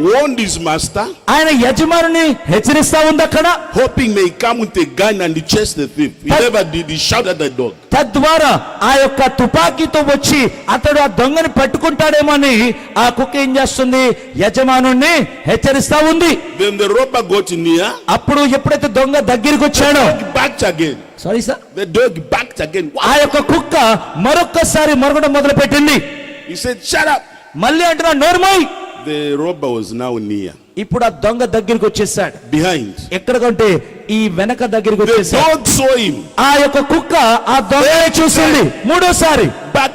warned his master, ఆయన యజమానుని హెచ్చరిస్తా ఉంది అక్కడ. hoping may come with a gun and chase the thief. He never did. He shouted at the dog. తద్వారా ఆ యొక్క తుపాకీతో వచ్చి అతడు ఆ దొంగని పట్టుకుంటాడేమో అని ఆ కుక్క ఏం చేస్తుంది, యజమానుని హెచ్చరిస్తా ఉంది. Then the robber got near. అప్పుడు ఎప్పుడైతే దొంగ దగ్గరికి వచ్చాడో, He backed again. Sorry sir, The dog backed again. ఆ యొక్క కుక్క మరొక్కసారి మొరగడం మొదలు పెట్టింది. He said, "Shut up." మళ్ళీ అంటున్నా నోర్మోయ్. The robber was now near. ఇప్పుడు ఆ దొంగ దగ్గరికి వచ్చేసాడు. Behind. ఎక్కడికంటే ఈ వెనక దగ్గరికి The వచ్చేసాడు. dog saw him. ఆ యొక్క కుక్క ఆ దొంగని చూసింది. మూడోసారి But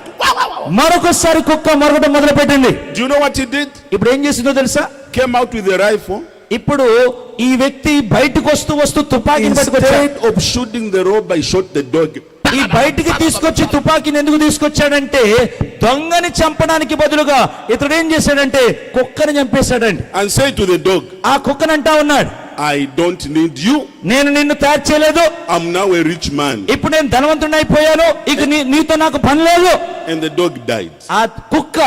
మరొకసారి కుక్క మొరగడం మొదలు పెట్టింది. do you know what he did? ఇప్పుడు ఏం చేసిందో తెలుసా? Came out with a rifle. ఇప్పుడు ఈ వ్యక్తి బయటకు వస్తూ తుపాకీని పట్టుకొచ్చాడు. Instead of shooting the robber, he shot the dog. ఈ బయటికి తీసుకొచ్చి తుపాకీని ఎందుకు తీసుకొచ్చాడంటే దొంగని చంపడానికి బదులుగా ఇతడు ఏం చేశాడంటే కుక్కని చంపేశాడండి. And said to the dog, ఆ కుక్కని అంటా ఉన్నాడు, I don't need you. నేను నిన్ను తయారు చేయలేదు, I'm now a rich man. ఇప్పుడు నేను ధనవంతుడిని అయిపోయాను, ఇక నీతో నాకు పని లేదు. And the dog died. ఆ కుక్క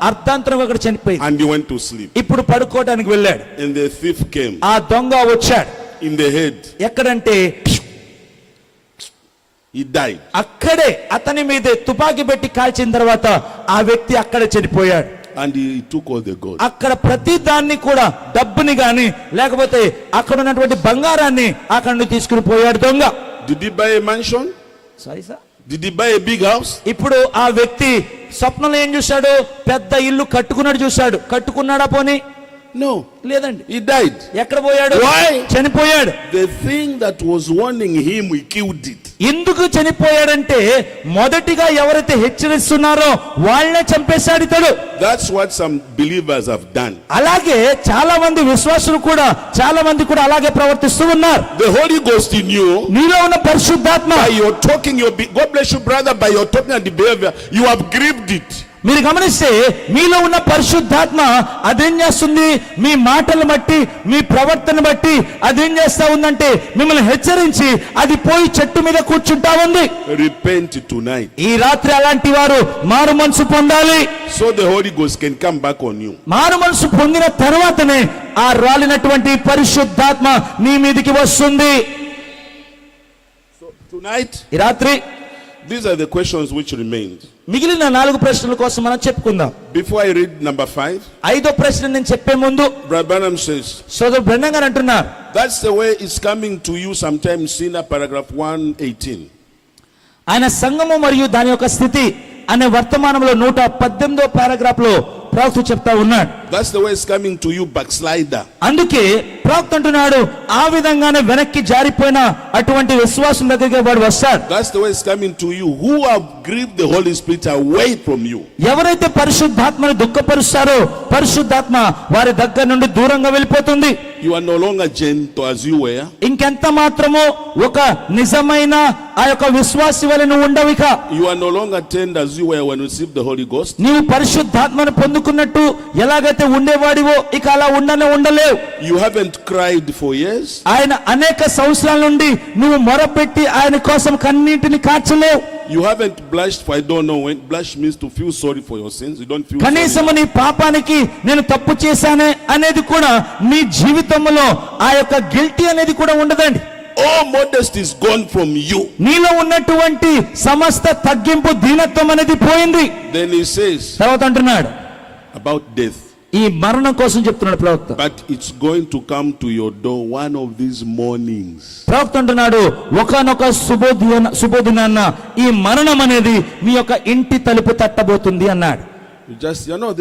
అర్ధాంతరంగా అక్కడ చనిపోయింది. And he went to sleep. ఇప్పుడు పడుకోవడానికి వెళ్ళాడు. And the thief came. ఆ దొంగ వచ్చాడు. In the head. ఎక్కడంటే He died. అక్కడే అతని మీదే తుపాకీ పెట్టి కాల్చిన తర్వాత ఆ వ్యక్తి అక్కడే చనిపోయాడు. And he took all the gold. అక్కడ ప్రతి దాన్ని కూడా డబ్బుని గాని లేకపోతే అక్కడ ఉన్నటువంటి బంగారాన్ని అక్కడ నుండి తీసుకుని పోయాడు దొంగ. Did he buy a mansion? Sorry sir. Did he buy a big house? ఇప్పుడు ఆ వ్యక్తి స్వప్నంలో ఏం చూశాడు? పెద్ద ఇల్లు కట్టుకున్నాడు చూశాడు. కట్టుకున్నాడా పోనీ? No. లేదండి. He died. ఎక్కడ పోయాడు? Why? చనిపోయాడు. The thing that was warning him, he killed it. ఎందుకు చనిపోయాడంటే మొదటిగా ఎవరైతే హెచ్చరిస్తున్నారో వాళ్ళనే చంపేశాడు ఇతడు. That's what some believers have done. అలాగే చాలా మంది విశ్వాసులు కూడా చాలా మంది కూడా అలాగే ప్రవర్తిస్తూ ఉన్నారు. The Holy Ghost in you, నీలో ఉన్న పరిశుద్ధాత్మ, by your talking, God bless you brother, by your talking and the behavior, you have grieved it. మీరు గమనిస్తే మీలో ఉన్న పరిశుద్ధాత్మ అదేం చేస్తుంది? మీ మాటలు బట్టి మీ ప్రవర్తన బట్టి అదేం చేస్తా ఉందంటే మిమ్మల్ని హెచ్చరించి అది పోయి చెట్టు మీద కూర్చుంటా ఉంది. Repent tonight. ఈ రాత్రి అలాంటి వారు మారు మనసు పొందాలి. So the Holy Ghost can come back on you. మారు మనసు పొందిన తర్వాతనే ఆ రాలినటువంటి పరిశుద్ధాత్మ నీ మీదికి వస్తుంది. So tonight, ఈ రాత్రి these are the questions which remained. మిగిలిన 4 ప్రశ్నల కోసం మనం చెప్పుకుందాం. Before I read number 5, 5వ ప్రశ్న నేను చెప్పే ముందు Brother Branham says, సోదరుడు బ్రహ్నం గారు అంటున్నారు, that's the way it's coming to you sometimes in paragraph 118. ఆయన సంఘము మరియు దాని యొక్క స్థితి అనే వర్తమానంలో 118వ పారాగ్రాఫ్ లో ప్రవక్త చెప్తా ఉన్నాడు. That's the way it's coming to you, backslider. అందుకే ప్రవక్త అంటున్నాడు ఆ విధంగానే వెనక్కి జారిపోయిన అటువంటి విశ్వాసం దగ్గరికి వాడు వస్తాడు. That's the way it's coming to you who have grieved the Holy Spirit away from you. ఎవరైతే పరిశుద్ధాత్మను దుఃఖపరుస్తారో పరిశుద్ధాత్మ వారి దగ్గర నుండి దూరంగా వెళ్ళిపోతుంది. You are no longer gentle as you were. ఇంకెంత మాత్రమో ఒక నిజమైన ఆ యొక్క విశ్వాసి వలె నువ్వు ఉండవిక. You are no longer tender as you were when you received the Holy Ghost. నీవు పరిశుద్ధాత్మను పొందుకున్నట్టు ఎలాగైతే ఉండేవాడివో ఇక అలా ఉండలేవు. You haven't cried for years. ఆయన అనేక సంవత్సరాల నుండి నువ్వు మొరపెట్టి ఆయన కోసం కన్నీటిని కార్చలేవు. You haven't blushed for I don't know when. Blush means to feel sorry for your sins. You don't feel కనీసం నీ పాపానికి నేను తప్పు చేశానే అనేది కూడా నీ జీవితంలో ఆ యొక్క గిల్టీ అనేది కూడా ఉండదండి. all modesty is gone from you. నీలో ఉన్నటువంటి సమస్త తగ్గింపు దీనత్వం అనేది పోయింది. Then he says తర్వాత అంటున్నాడు about death. ఈ మరణం కోసం చెప్తున్నాడు ప్రవక్త. But it's going to come to your door one of these mornings. ప్రవక్త అంటున్నాడు ఒకనొక శుభోదినాన్న ఈ మరణం అనేది మీ యొక్క ఇంటి తలుపు తట్టబోతుంది అన్నాడు.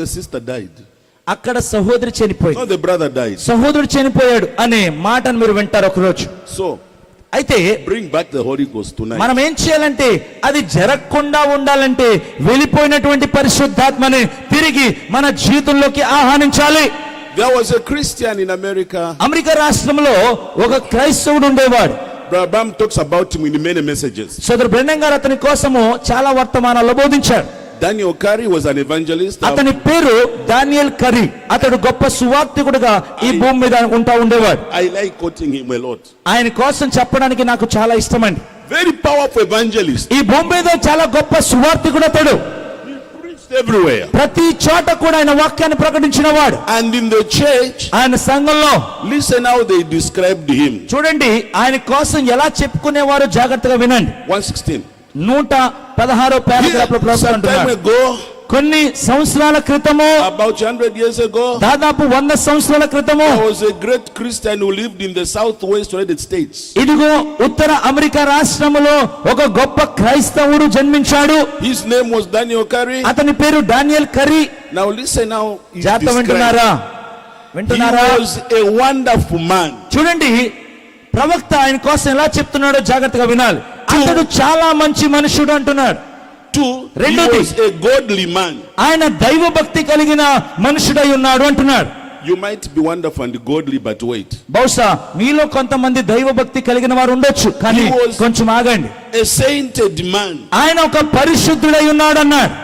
The sister died. అక్కడ సహోదరి చనిపోయింది. No, the brother died. సహోదరుడు చనిపోయాడు అనే మాటను మీరు వింటారు ఒకరోజు. So అయితే bring back the Holy Ghost tonight. మనం ఏం చేయాలంటే అది జరగకుండా ఉండాలంటే వెళ్ళిపోయినటువంటి పరిశుద్ధాత్మని తిరిగి మన జీవితంలోకి ఆహ్వానించాలి. There was a Christian in America. America రాష్ట్రంలో ఒక క్రైస్తవుడు ఉండేవాడు. Brother Bam talks about him in many messages. సోదరు బ్రెండన్ గారు అతని కోసము చాలా వర్తమానాల్లో బోధించాడు. Daniel Curry was an evangelist. అతని పేరు డానియల్ కర్రీ. అతడు గొప్ప సువార్తికుడుగా ఈ భూమి మీద ఉండేవాడు. I like quoting him a lot. ఆయన కోసం చెప్పడానికి నాకు చాలా ఇష్టమండి. Very powerful evangelist. ఈ భూమి మీద చాలా గొప్ప సువార్తికుడు అతడు. He preached everywhere. ప్రతి చోట కూడా ఆయన వాక్యాన్ని ప్రకటించిన వాడు. And in the church, ఆయన సంఘంలో listen how they described him. చూడండి ఆయన కోసం ఎలా చెప్పుకునేవారు, జాగ్రత్తగా వినండి. 116. 116వ పారాగ్రాఫ్ లో ప్రభువు Some time అంటున్నారు, ago, కొన్ని సంవత్సరాల క్రితము, about 100 years ago, దాదాపు 100 సంవత్సరాల క్రితము, there was a great Christian who lived in the southwest United States. ఇదిగో ఉత్తర అమెరికా రాష్ట్రములో ఒక గొప్ప క్రైస్తవుడు జన్మించాడు. His name was Daniel Curry. అతని పేరు Daniel curry. Now listen how he's జాగ్రత్త described. వింటున్నారా? He వింటున్నారా? was a wonderful man. చూడండి ప్రవక్త ఆయన కోసం ఎలా చెప్తున్నాడో జాగ్రత్తగా వినాలి. అతడు చాలా మంచి మనుషుడు అంటున్నాడు. 2, he రెండోది, was a godly man. ఆయన దైవ భక్తి కలిగిన మనుషుడై ఉన్నాడు అంటున్నాడు. You might be wonderful and godly, but wait. బహుశా మీలో కొంతమంది దైవ భక్తి కలిగిన వారు ఉండొచ్చు, కానీ He was- కొంచెం ఆగండి. A sainted man. ఆయన ఒక పరిశుద్ధుడై ఉన్నాడు అన్నాడు.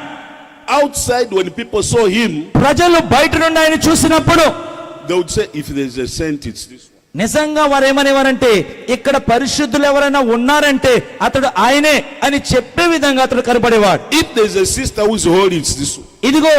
Outside, when people saw him, ప్రజలు బయట నుండి ఆయన చూసినప్పుడు they would say, if there's a saint, it's this one. నిజంగా వారు ఏమనేవారంటే, ఇక్కడ పరిశుద్ధులు ఎవరైనా ఉన్నారంటే అతడు ఆయనే అని చెప్పే విధంగా అతడు కనబడేవాడు. If there's a sister who's holy, it's this one. ఇదిగో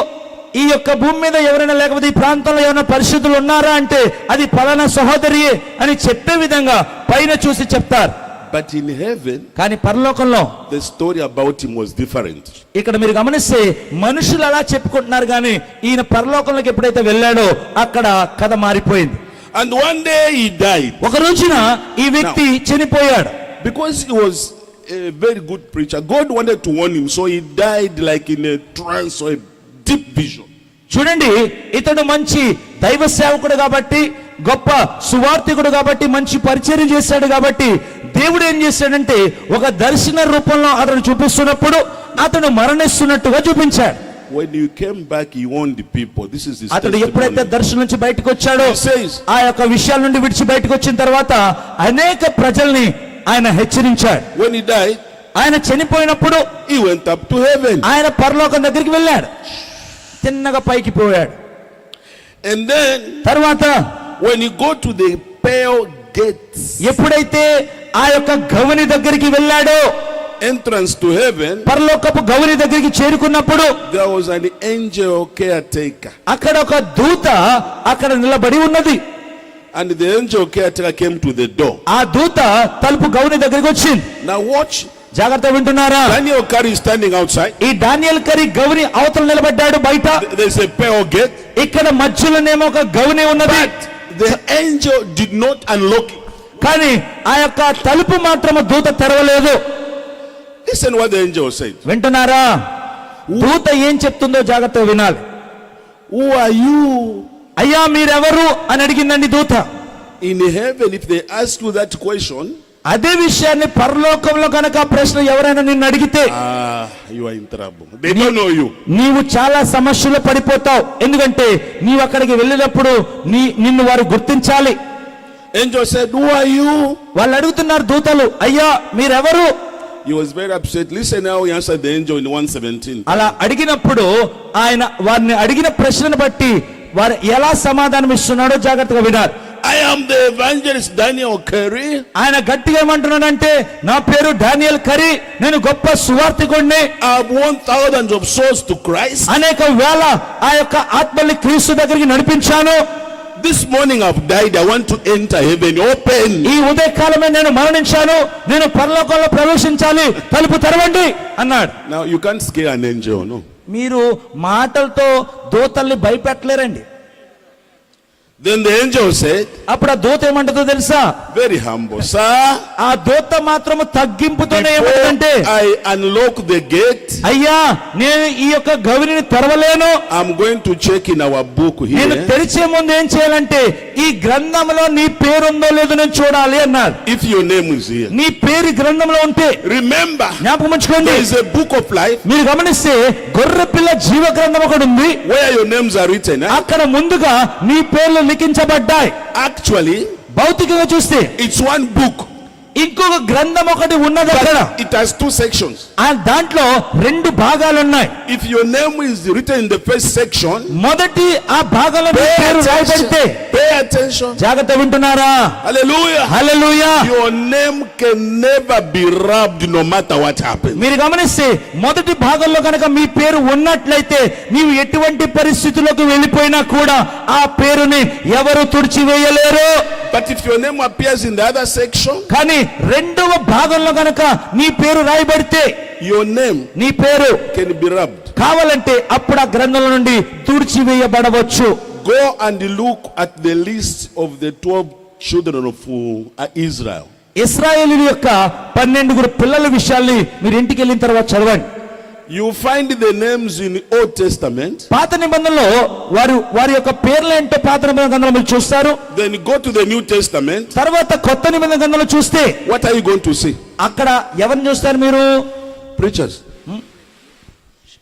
ఈ యొక్క భూమి మీద ఎవరైనా, లేకపోతే ఈ ప్రాంతంలో ఎవరైనా పరిశుద్ధులు ఉన్నారా అంటే అది పలానా సహోదరియే అని చెప్పే విధంగా పైన చూసి చెప్తారు. But in heaven, కానీ పరలోకంలో the story about him was different. ఇక్కడ మీరు గమనిస్తే మనుషులు అలా చెప్పుకుంటున్నారు, కానీ ఈయన పరలోకంలోకి ఎప్పుడైతే వెళ్ళాడో అక్కడ కథ మారిపోయింది. And one day he died. ఒక రోజున ఈ వ్యక్తి చనిపోయాడు. Because he was a very good preacher, God wanted to warn him, so he died like in a trance or a deep vision. చూడండి ఇతడు మంచి దైవ సేవకుడు కాబట్టి, గొప్ప సువార్థికుడు కాబట్టి, మంచి పరిచర్య చేశాడు కాబట్టి దేవుడు ఏం చేశాడంటే ఒక దర్శన రూపంలో అతడు చూపిస్తున్నప్పుడు అతడు మరణిస్తున్నట్టుగా చూపించాడు. When you came back, he warned the people. This is his అతడు ఎప్పుడైతే testimony. దర్శనం నుంచి బయటకు వచ్చాడో, He says, ఆ యొక్క విషయాల నుండి విడిచి బయటకు వచ్చిన తర్వాత అనేక ప్రజల్ని ఆయన హెచ్చరించాడు. when he died, ఆయన చనిపోయినప్పుడు he went up to heaven. ఆయన పరలోకం దగ్గరికి వెళ్ళాడు, తిన్నగా పైకి పోయాడు. And then, తర్వాత when you go to the pearl gates, ఎప్పుడైతే ఆ యొక్క గవని దగ్గరికి వెళ్ళాడో, entrance to heaven, పరలోకపు గవని దగ్గరికి చేరుకున్నప్పుడు there was an angel caretaker. అక్కడ ఒక దూత అక్కడ నిలబడి ఉన్నది. And the angel caretaker came to the door. ఆ దూత తలుపు గవని దగ్గరికి వచ్చింది. Now watch, జాగ్రత్త వింటున్నారా? Daniel Curry is standing outside. ఈ డానియల్ కరీ గవని అవతల నిలబడ్డాడు బయట. There's a pearl gate. ఇక్కడ మధ్యలోనేమో ఒక గవని ఉన్నది. But the angel did not unlock it. కానీ ఆ యొక్క తలుపు మాత్రం దూత తెరవలేదు. Listen what the angel said. వింటున్నారా? దూత ఏం చెప్తుందో జాగ్రత్తగా వినాలి. Who are you? అయ్యా మీరెవరు అని అడిగిందండి దూత. In heaven, if they ask you that question, అదే విషయాన్ని పరలోకంలో కనుక ప్రశ్న ఎవరైనా నిన్ను అడిగితే you are in trouble. They don't know you. నీవు చాలా సమస్యలు పడిపోతావు. ఎందుకంటే నీవు అక్కడికి వెళ్ళినప్పుడు నిన్ను వారు గుర్తించాలి. Angel said, who are you? వాళ్ళు అడుగుతున్నారు దూతలు, అయ్యా మీరెవరు? He was very upset. Listen how he answered the angel in 117. అలా అడిగినప్పుడు ఆయన వారిని అడిగిన ప్రశ్నను బట్టి వారు ఎలా సమాధానం ఇస్తున్నాడో జాగ్రత్తగా వినాలి. I am the evangelist Daniel Curry. ఆయన గట్టిగా ఏమంటున్నాడంటే, నా పేరు డానియల్ కరీ, నేను గొప్ప సువార్థికుడిని, I have won thousands of souls to Christ. అనేక వేల ఆ యొక్క ఆత్మల్ని క్రీస్తు దగ్గరికి నడిపించాను. This morning I've died. I want to enter heaven. Open. ఈ ఉదయకాలమే నేను మరణించాను, నేను పరలోకంలో ప్రవేశించాలి, తలుపు తెరవండి అన్నాడు. Now you can't scare an angel, no. మీరు మాటలతో దూతల్ని భయపెట్టలేరండి. Then the angel said, అప్పుడు ఆ దూత ఏమంటుందో తెలుసా? very humble, sir. ఆ దూత మాత్రము తగ్గింపుతోనే ఏమంటుందంటే, Before I unlock the gate, అయ్యా నేను ఈ యొక్క గవిని తెరవలేను. I'm going to check in our book నేను here. తెరిచే ముందు ఏం చేయాలంటే ఈ గ్రంథంలో నీ పేరుందో లేదో నేను చూడాలి అన్నాడు. If your name is here, నీ పేరు గ్రంథంలో ఉంటే remember, జ్ఞాపకం ఉంచుకోండి. there is a book of life మీరు గమనిస్తే గొర్రె పిల్ల జీవ గ్రంథం ఒకటి ఉంది. where your names are written. అక్కడ ముందుగా నీ పేర్లు లిఖించబడ్డాయి. Actually, భౌతికంగా చూస్తే it's one book. ఇంకొక గ్రంథం ఒకటి ఉన్నది అక్కడ. It has two sections. ఆ దాంట్లో రెండు భాగాలు ఉన్నాయి. If your name is written in the first section, మొదటి ఆ భాగంలో నీ pay పేరు రాయబడితే attention. Pay attention. జాగ్రత్త వింటున్నారా? Hallelujah. Hallelujah. Your name can never be rubbed no matter what happens. మీరు గమనిస్తే మొదటి భాగంలో కనుక మీ పేరు ఉన్నట్లయితే నీవు ఎటువంటి పరిస్థితులకు వెళ్ళిపోయినా కూడా ఆ పేరుని ఎవరు తుడిచివేయలేరు. But if your name appears in the other section, కానీ రెండవ భాగంలో కనుక నీ పేరు రాయబడితే your name నీ పేరు can be rubbed. కావాలంటే అప్పుడు ఆ గ్రంథంలో నుండి తుడిచివేయబడవచ్చు. Go and look at the list of the 12 children of Israel. ఇశ్రాయేలీయుల యొక్క 12 పిల్లల విషయాల్ని మీరు ఇంటికి వెళ్ళిన తర్వాత చదవండి. You find the names in the Old Testament. పాత నిబంధనలో వారి యొక్క పేర్లు ఏంటో పాత నిబంధన గ్రంథంలో మీరు చూస్తారు. Then you go to the New Testament. తర్వాత కొత్త నిబంధన గ్రంథంలో చూస్తే What are you going to see? అక్కడ ఎవరిని చూస్తారు మీరు? Preachers.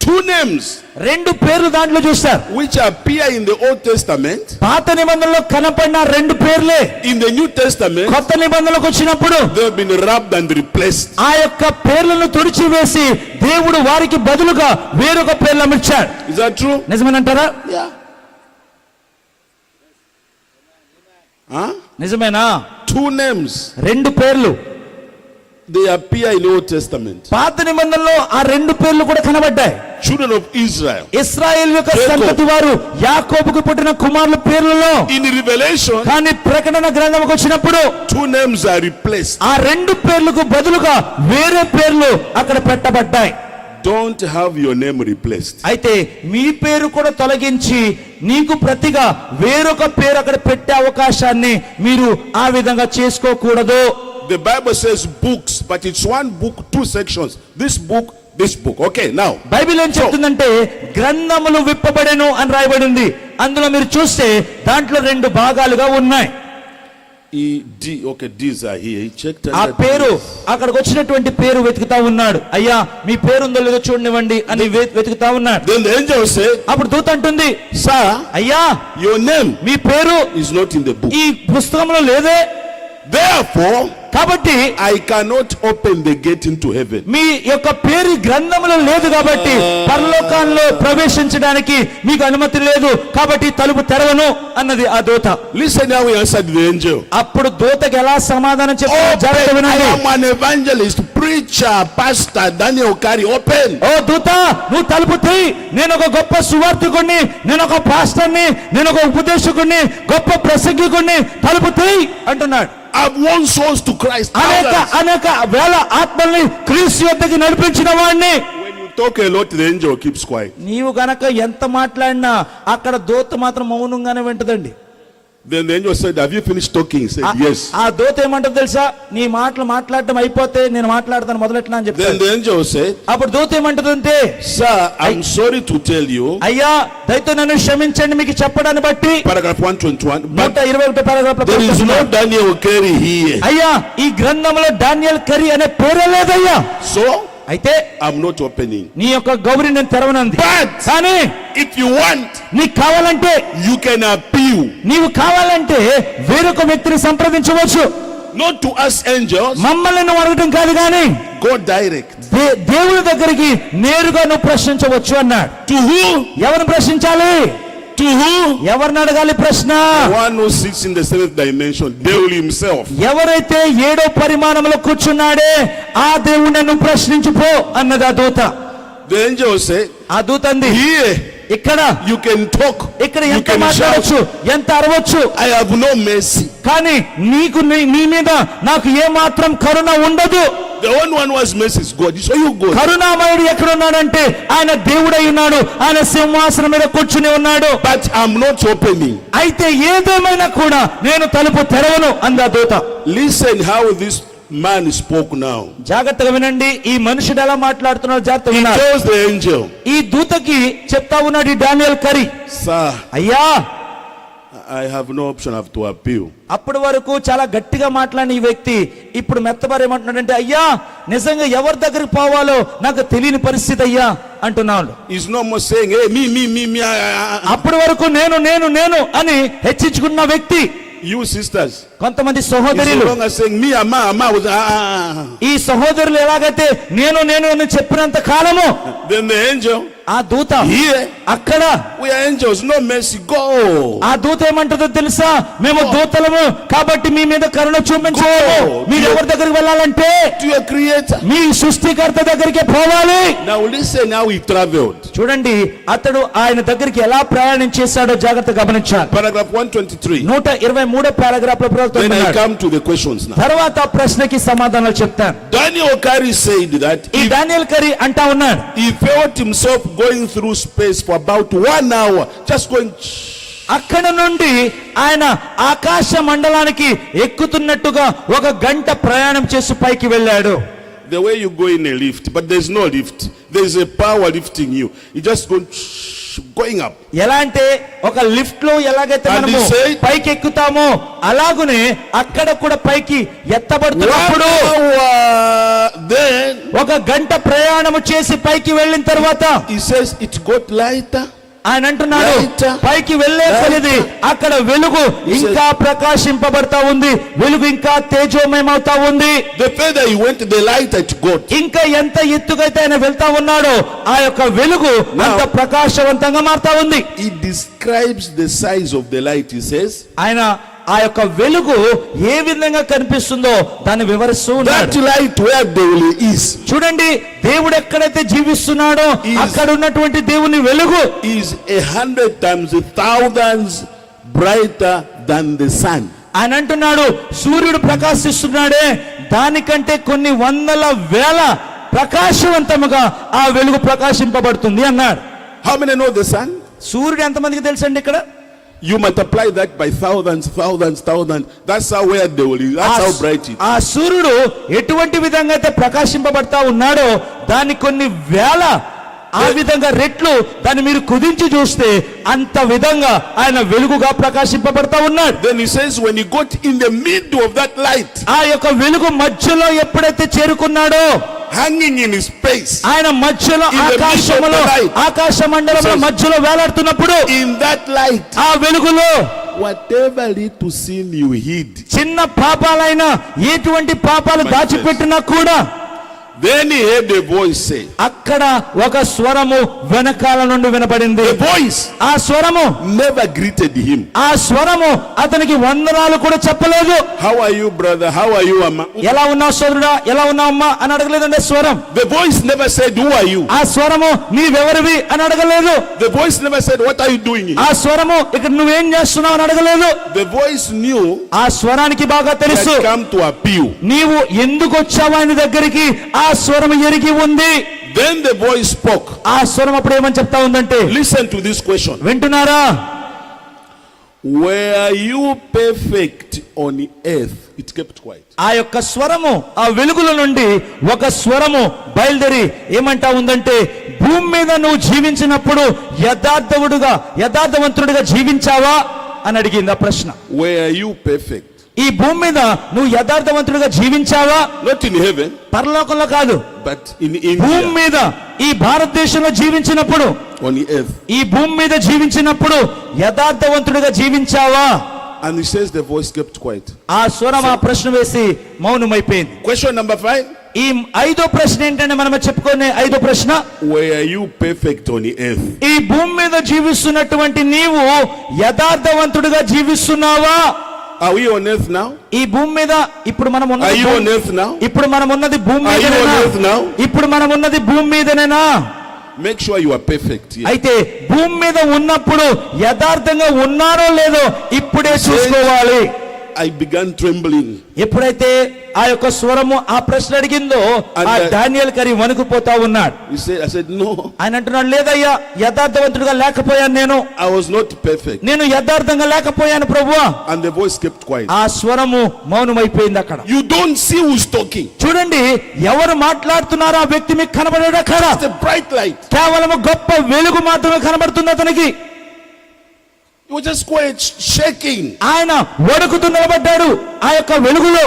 Two names 2 పేర్లు దాంట్లో చూస్తారు. which appear in the Old Testament. పాత నిబంధనలో కనపడిన 2 పేర్లే In the New Testament, కొత్త నిబంధనలోకి వచ్చినప్పుడు they have been rubbed and replaced. ఆ యొక్క పేర్లను తుడిచివేసి దేవుడు వారికి బదులుగా వేరొక పేర్లు అమర్చాడు. Is that true? నిజమేనంటారా? Yeah. Huh? నిజమేనా? 2 names. 2 పేర్లు They appear in the Old Testament. పాత నిబంధనలో ఆ 2 పేర్లు కూడా కనబడ్డాయి. Children of Israel. ఇశ్రాయేలు యొక్క యాకోబు. సంతతి వారు యాకోబుకు పుట్టిన కుమారుల పేర్లలో. In Revelation, కానీ ప్రకటన గ్రంథంకి వచ్చినప్పుడు 2 names are replaced. ఆ 2 పేర్లకు బదులుగా వేరే పేర్లు అక్కడ పెట్టబడ్డాయి. Don't have your name replaced. అయితే మీ పేరు కూడా తొలగించి నీకు ప్రతిగా వేరొక పేరు అక్కడ పెట్టే అవకాశాన్ని మీరు ఆ విధంగా చేసుకోకూడదు. The Bible says books, but it's one book, 2 sections. This book, this book. Okay, now. Bible ఏం చెప్తుందంటే గ్రంథములు విప్పబడెను అని రాయబడింది. అందులో మీరు చూస్తే దాంట్లో 2 భాగాలుగా ఉన్నాయి. Okay, these are here. He checked. ఆ పేరు అక్కడికి వచ్చినటువంటి పేరు వెతుకుతా ఉన్నాడు. అయ్యా మీ పేరు ఉందో లేదో చూడనివ్వండి అని వెతుకుతా ఉన్నాడు. Then the angel said, అప్పుడు దూత అంటుంది, Sir, అయ్యా your name మీ పేరు is not in the book. ఈ పుస్తకంలో లేదే. Therefore, కాబట్టి I cannot open the gate into heaven. మీ యొక్క పేరు గ్రంథంలో లేదు కాబట్టి పరలోకంలో ప్రవేశించడానికి మీకు అనుమతి లేదు కాబట్టి తలుపు తెరవను అన్నది ఆ దూత. Listen how he answered the angel. అప్పుడు దూతకి ఎలా సమాధానం చెప్పాడో జాగ్రత్తగా Open, I వినండి. am an evangelist, preacher, pastor, Daniel Kari, open. ఓ దూత నువ్వు తలుపు తీయి. నేను ఒక గొప్ప సువార్తికుణ్ణి, నేను ఒక పాస్టర్ని, నేను ఒక ఉపదేశకుణ్ణి, గొప్ప ప్రసంగికుణ్ణి, తలుపు తీయి అంటున్నాడు. I've won souls to Christ. అనేక వేల ఆత్మల్ని క్రీస్తు యొద్దకు నడిపించిన వాడిని. When you talk a lot, the angel keeps quiet. నీవు గనక ఎంత మాట్లాడినా అక్కడ దూత మాత్రం మౌనంగానే వింటదండి. Then the angel said, have you finished talking? He said, yes. ఆ దూత ఏమంటది తెలుసా? నీ మాటలు మాట్లాడటం అయిపోతే నేను మాట్లాడతాను మొదలెట్లా అని Then చెప్తాను. the angel said, అప్పుడు దూత ఏమంటదంటే, Sir, I'm sorry to tell you. అయ్యా దయతో నన్ను క్షమించండి మీకు చెప్పడాన్ని బట్టి. Paragraph 121. But 121 paragraph there is no Daniel Kari here. అయ్యా ఈ గ్రంథంలో డానియల్ కరీ అనే పేరే లేదయ్యా. So, అయితే I'm not opening. నీ యొక్క గౌరి నేను తెరవనంది. But కానీ if you want, నీకు కావాలంటే you can appeal. నీవు కావాలంటే వేరొక వ్యక్తిని సంప్రదించవచ్చు. Not to us angels. మమ్మల్ని నువ్వు అడగటం కాదు కానీ Go direct. దేవుని దగ్గరికి నేరుగా నువ్వు ప్రశ్నించవచ్చు అన్నాడు. To who? ఎవరిని ప్రశ్నించాలి? To who? ఎవరిని అడగాలి ప్రశ్న? One who sits in the 7th dimension, devil himself. ఎవరైతే 7వ పరిమాణంలో కూర్చున్నాడే ఆ దేవుణ్ణి నువ్వు ప్రశ్నించుపో అన్నది ఆ దూత. The angel said, ఆ దూత అంది, here ఇక్కడ you can talk, ఇక్కడ you ఎంత can shout. మాట్లాడచ్చు, ఎంత అరవచ్చు, I have no mercy. కానీ నీకు నీ మీద నాకు ఏ మాత్రం కరుణ ఉండదు. The only one who has mercy is God. So you go. కరుణామయుడు ఎక్కడ ఉన్నాడంటే ఆయన దేవుడై ఉన్నాడు. ఆయన సింహాసనం మీద కూర్చుని ఉన్నాడు. But I'm not opening. అయితే ఏదేమైనా కూడా నేను తలుపు తెరవను అందా దూత. Listen how this man spoke now. జాగ్రత్తగా వినండి ఈ మనుషుడు ఎలా మాట్లాడుతున్నాడు జాగ్రత్తగా He వినాలి. tells the angel, ఈ దూతకి చెప్తా ఉన్నాడు ఈ డానియల్ కరీ, Sir, అయ్యా I have no option, I have to appeal. అప్పటి వరకు చాలా గట్టిగా మాట్లాడిన ఈ వ్యక్తి ఇప్పుడు మెత్తబారు ఏమంటున్నాడంటే, అయ్యా నిజంగా ఎవరి దగ్గరికి పోవాలో నాకు తెలియని పరిస్థితి అయ్యా అంటున్నాడు. He's no more saying, hey, me. అప్పటి వరకు నేను అని హెచ్చించుకున్న వ్యక్తి. You sisters. కొంతమంది He's సహోదరులు no longer saying, me, ama. ఈ సహోదరులు ఎలాగైతే నేను అని చెప్పినంత కాలము Then the angel, ఆ దూత Here, అక్కడ we are angels, no mercy, go. ఆ దూత ఏమంటుందో తెలుసా? మేము దూతలము కాబట్టి మీ మీద కరుణ చూపించలేము. మీరు ఎవరి దగ్గరికి వెళ్ళాలంటే To your creator. మీ సృష్టికర్త దగ్గరికి పోవాలి. Now listen how he traveled. చూడండి అతడు ఆయన దగ్గరికి ఎలా ప్రయాణం చేశాడో జాగ్రత్తగా గమనించాలి. Paragraph 123. 123 పారాగ్రాఫ్ లో ప్రవక్త Then I ఉన్నాడు. come to the questions now. తర్వాత ప్రశ్నకి సమాధానాలు చెప్తాను. Daniel Okari said that ఈ డానియల్ కరీ అంటా ఉన్నాడు, he felt himself going through space for about 1 hour, just going. అక్కడ నుండి ఆయన ఆకాశ మండలానికి ఎక్కుతున్నట్టుగా 1 గంట ప్రయాణం చేసి పైకి వెళ్ళాడు. The way you go in a lift, but there's no lift. There's a power lifting you. You just going up. ఎలా అంటే ఒక లిఫ్ట్ లో ఎలాగైతే And మనము he said, పైకి ఎక్కుతామో అలాగునే అక్కడ కూడా పైకి 1 ఎత్తబడుతున్నప్పుడు hour, then 1 గంట ప్రయాణము చేసి పైకి వెళ్ళిన తర్వాత he says it got lighter. ఆయన అంటున్నాడు Lighter. పైకి వెళ్ళే కొలది అక్కడ వెలుగు ఇంకా ప్రకాశింపబడతా ఉంది, వెలుగు ఇంకా తేజోమయమవుతా ఉంది. The further he went, the lighter it got. ఇంకా ఎంత ఎత్తుకైతే ఆయన వెళ్తా ఉన్నాడో ఆ యొక్క వెలుగు అంత ప్రకాశవంతంగా మారుతా ఉంది. He describes the size of the light. He says ఆయన ఆ యొక్క వెలుగు ఏ విధంగా కనిపిస్తుందో దాన్ని వివరిస్తూ that ఉన్నాడు. light where devil is చూడండి దేవుడు ఎక్కడైతే జీవిస్తున్నాడో అక్కడ ఉన్నటువంటి దేవుని వెలుగు is 100 times, thousands brighter than the sun. ఆయన అంటున్నాడు సూర్యుడు ప్రకాశిస్తున్నాడే దానికంటే కొన్ని వందల వేల ప్రకాశవంతముగా ఆ వెలుగు ప్రకాశింపబడుతుంది అన్నాడు. How many know the sun? సూర్యుడు ఎంతమందికి తెలుసండి? ఇక్కడ You multiply that by thousands. That's how where devil is. That's how bright it is. ఆ సూర్యుడు ఎటువంటి విధంగా అయితే ప్రకాశింపబడతా ఉన్నాడో దాని కొన్ని వేల ఆ విధంగా రెట్లు దాన్ని మీరు కుదించి చూస్తే అంత విధంగా ఆయన వెలుగుగా ప్రకాశింపబడతా ఉన్నాడు. Then he says when he got in the middle of that light, ఆ యొక్క వెలుగు మధ్యలో ఎప్పుడైతే చేరుకున్నాడో hanging in his space, ఆయన మధ్యలో In the midst of ఆకాశములో the light. ఆకాశ మండలంలో Says- మధ్యలో వేలాడుతున్నప్పుడు in that light, ఆ వెలుగులో whatever little sin you hid, చిన్న పాపాలైనా ఎటువంటి పాపాలు My దాచిపెట్టినా కూడా then he heard a voice say, అక్కడ ఒక స్వరము వెనకాల నుండి వినపడింది. the voice ఆ స్వరము never greeted him. ఆ స్వరము అతనికి వందనాలు కూడా చెప్పలేదు. How are you, brother? How are you, Amma? ఎలా ఉన్నావు సోదరుడా, ఎలా ఉన్నావు అమ్మా అని అడగలేదండి స్వరం. The voice never said, who are you? ఆ స్వరము నీవెవరివి అని అడగలేదు. The voice never said, what are you doing here? ఆ స్వరము ఇక్కడ నువ్వేం చేస్తున్నావు అని అడగలేదు. The voice knew ఆ స్వరానికి బాగా he తెలుసు had come to appeal. నీవు ఎందుకు వచ్చావు ఆయన దగ్గరికి. ఆ స్వరం ఎరిగి ఉంది. Then the voice spoke. ఆ స్వరం అప్పుడు ఏమని చెప్తా ఉందంటే Listen to this question. వింటున్నారా? Were you perfect on earth? It kept quiet. ఆ యొక్క స్వరము ఆ వెలుగుల నుండి ఒక స్వరము బయలుదేరి ఏమంటా ఉందంటే భూమి మీద నువ్వు జీవించినప్పుడు యథార్థవంతుడిగా జీవించావా అని అడిగింది ఆ ప్రశ్న. Were you perfect? ఈ భూమి మీద నువ్వు యథార్థవంతుడిగా జీవించావా? Not in heaven, పరలోకంలో కాదు, but in భూమి India, మీద ఈ భారతదేశంలో జీవించినప్పుడు on the earth. ఈ భూమి మీద జీవించినప్పుడు యథార్థవంతుడిగా జీవించావా? And he says the voice kept quiet. ఆ స్వరం ఆ ప్రశ్న వేసి మౌనమైపోయింది. Question number 5. ఈ 5వ ప్రశ్న ఏంటంటే మనం చెప్పుకునే 5వ ప్రశ్న, Were you perfect on the earth? ఈ భూమి మీద జీవిస్తున్నటువంటి నీవు యథార్థవంతుడిగా జీవిస్తున్నావా? Are we on earth now? ఈ భూమి మీద ఇప్పుడు మనం Are you on earth now? ఇప్పుడు మనం ఉన్నది భూమి Are you మీదనేనా? on earth now? ఇప్పుడు మనం ఉన్నది భూమి మీదనేనా? Make sure you are perfect here. అయితే భూమి మీద ఉన్నప్పుడు యథార్థంగా ఉన్నారో లేదో ఇప్పుడే చూసుకోవాలి. I began trembling. ఎప్పుడైతే ఆ యొక్క స్వరము ఆ ప్రశ్న అడిగిందో ఆ డానియల్ కరీ వణుకుపోతా ఉన్నాడు. I said, no, ఆయన అంటున్నాడు లేదయ్యా యథార్థవంతుడిగా లేకపోయాను నేను. I was not perfect. నేను యథార్థంగా లేకపోయాను ప్రభువా. And the voice kept quiet. ఆ స్వరము మౌనమైపోయింది అక్కడ. You don't see who's talking. చూడండి ఎవరు మాట్లాడుతున్నారో ఆ వ్యక్తి మీకు కనబడేడా కదా? It's a bright light. కేవలం గొప్ప వెలుగు మాత్రమే కనబడుతుంది అతనికి. He was just quiet, shaking. ఆయన వణుకుతూ నిలబడ్డాడు ఆ యొక్క వెలుగులో.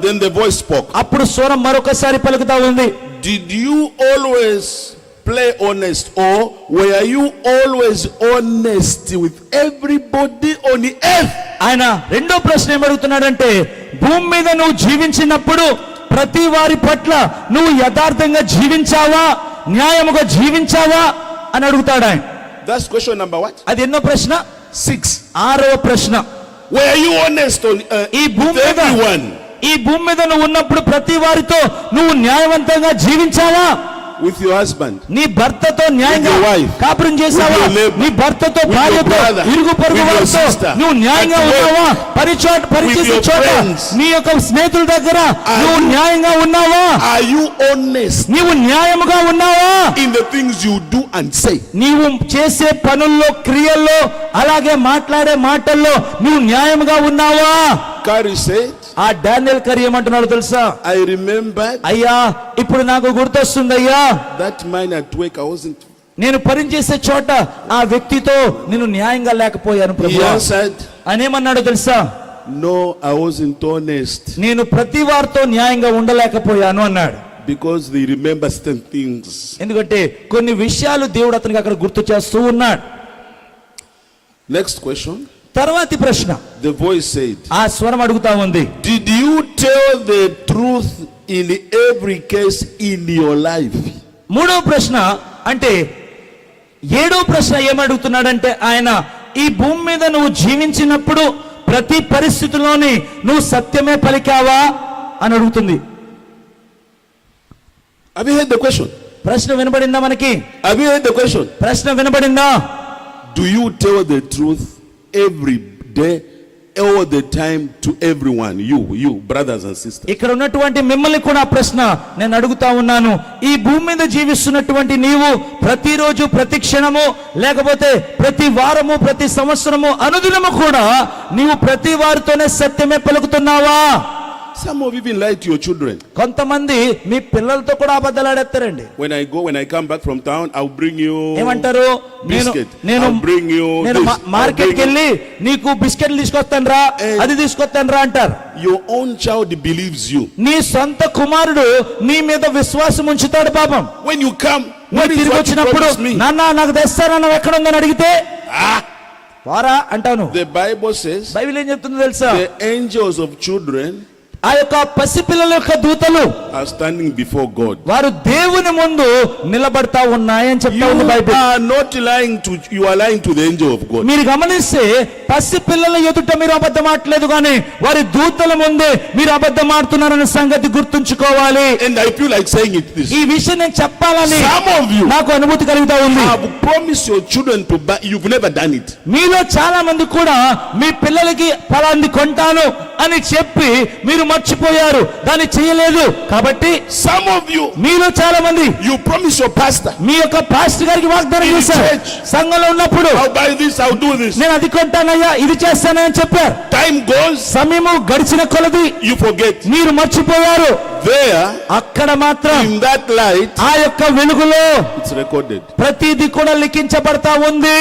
Then the voice spoke. అప్పుడు స్వరం మరొకసారి పలుకుతా ఉంది. Did you always play honest, or were you always honest with everybody on the earth? ఆయన రెండో ప్రశ్న ఏమడుగుతున్నాడంటే భూమి మీద నువ్వు జీవించినప్పుడు ప్రతి వారి పట్ల నువ్వు యథార్థంగా జీవించావా, న్యాయముగా జీవించావా అని అడుగుతాడు ఆయన. That's question number what? అది ఎన్నో ప్రశ్న? 6. 6వ ప్రశ్న. Were you honest on ఈ భూమి with మీద everyone? ఈ భూమి మీద నువ్వు ఉన్నప్పుడు ప్రతి వారితో నువ్వు న్యాయవంతంగా జీవించావా? With your husband? నీ భర్తతో న్యాయంగా With your wife? కాపురం చేసావా? With your neighbor? నీ భర్తతో, With your భార్యతో, brother? ఇరుగు పొరుగు With your వారితో sister? నువ్వు న్యాయంగా At work? ఉన్నావా? పరిచేసే your చోట friends? నీ యొక్క స్నేహితుల దగ్గర Are నువ్వు you- న్యాయంగా ఉన్నావా? Are you honest నీవు న్యాయముగా ఉన్నావా? in the things you do and say? నీవు చేసే పనుల్లో, క్రియల్లో, అలాగే మాట్లాడే మాటల్లో నువ్వు న్యాయముగా ఉన్నావా? Kari said, ఆ డానియల్ కరీ ఏమంటున్నాడు తెలుసా? I remembered అయ్యా, ఇప్పుడు నాకు గుర్తొస్తుంది అయ్యా, that man at work, I wasn't. నేను పనిచేసే చోట ఆ వ్యక్తితో నేను న్యాయంగా లేకపోయాను He ప్రభువా. answered, అనేమన్నాడు తెలుసా? no, I wasn't honest, నేను ప్రతి వారితో న్యాయంగా ఉండలేకపోయాను అన్నాడు. because they remember certain things. ఎందుకంటే కొన్ని విషయాలు దేవుడు అతనికి అక్కడ గుర్తు చేస్తూ ఉన్నాడు. Next question. తర్వాతి ప్రశ్న, The voice said, ఆ స్వరం అడుగుతా ఉంది, did you tell the truth in every case in your life? మూడో ప్రశ్న అంటే 7వ ప్రశ్న ఏమడుగుతున్నాడంటే ఆయన, ఈ భూమి మీద నువ్వు జీవించినప్పుడు ప్రతి పరిస్థితిలోని నువ్వు సత్యమే పలికావా అని అడుగుతుంది. Have you heard the question? ప్రశ్న వినబడిందా మనకి? Have you heard the question? ప్రశ్న వినబడిందా? Do you tell the truth every day, all the time to everyone? You, brothers and sisters. ఇక్కడ ఉన్నటువంటి మిమ్మల్ని కూడా ఆ ప్రశ్న నేను అడుగుతా ఉన్నాను. ఈ భూమి మీద జీవిస్తున్నటువంటి నీవు ప్రతిరోజు, ప్రతి క్షణము, లేకపోతే ప్రతి వారము, ప్రతి సంవత్సరము, అనుదినము కూడా నీవు ప్రతి వారితోనే సత్యమే పలుకుతున్నావా? Some of you even lie to your children. కొంతమంది మీ పిల్లలతో కూడా అబద్ధాలు ఆడేస్తారండి. When I come back from town, I'll bring you ఏమంటారు? biscuit. నేను I'll bring you నేను this. I'll మార్కెట్ కి bring you. వెళ్ళి నీకు బిస్కెట్లు తీసుకొస్తాను రా, అది తీసుకొస్తాను రా అంటారు. Your own child believes you. నీ సొంత కుమారుడు నీ మీద విశ్వాసం ఉంచుతాడు పాపం. When you come, నువ్వు what is తిరిగి what you వచ్చినప్పుడు promised me? నాన్న నాకు తెస్తానన్న ఎక్కడ ఉందని అడిగితే Ah, వారా అంటాను. the Bible says బైబిల్ ఏం చెప్తుందో తెలుసా? the angels of children ఆ యొక్క పసిపిల్లల యొక్క దూతలు are standing before God. వారు దేవుని ముందు నిలబడతా ఉన్నాయని చెప్తా You ఉంది Bible. are not lying to, you are lying to the angel of God. మీరు గమనిస్తే పసిపిల్లల ఎదుట మీరు అబద్ధం ఆడలేదు కానీ వారి దూతల ముందే మీరు అబద్ధం ఆడుతున్నారన్న సంగతి గుర్తుంచుకోవాలి. And I feel like saying it this. ఈ విషయం నేను చెప్పాలని Some of you నాకు అనుభూతి కలుగుతా ఉంది. have promised your children to buy, you've never done it. మీలో చాలా మంది కూడా మీ పిల్లలకి ఫలాన్ని కొంటాను అని చెప్పి మీరు మర్చిపోయారు, దాన్ని చేయలేదు. కాబట్టి Some of you, మీలో చాలా మంది you promised your pastor, మీ యొక్క పాస్టర్ గారికి వాగ్దానం In చేశారు. church. సంఘంలో ఉన్నప్పుడు I'll buy this, I'll do this. నేను అది కొంటానయ్యా, ఇది చేస్తానని చెప్పారు. Time goes, సమయము గడిచిన కొలది you forget. మీరు మర్చిపోయారు. There, అక్కడ మాత్రం in that light, ఆ యొక్క వెలుగులో it's recorded. ప్రతిదీ కూడా లిఖించబడతా ఉంది.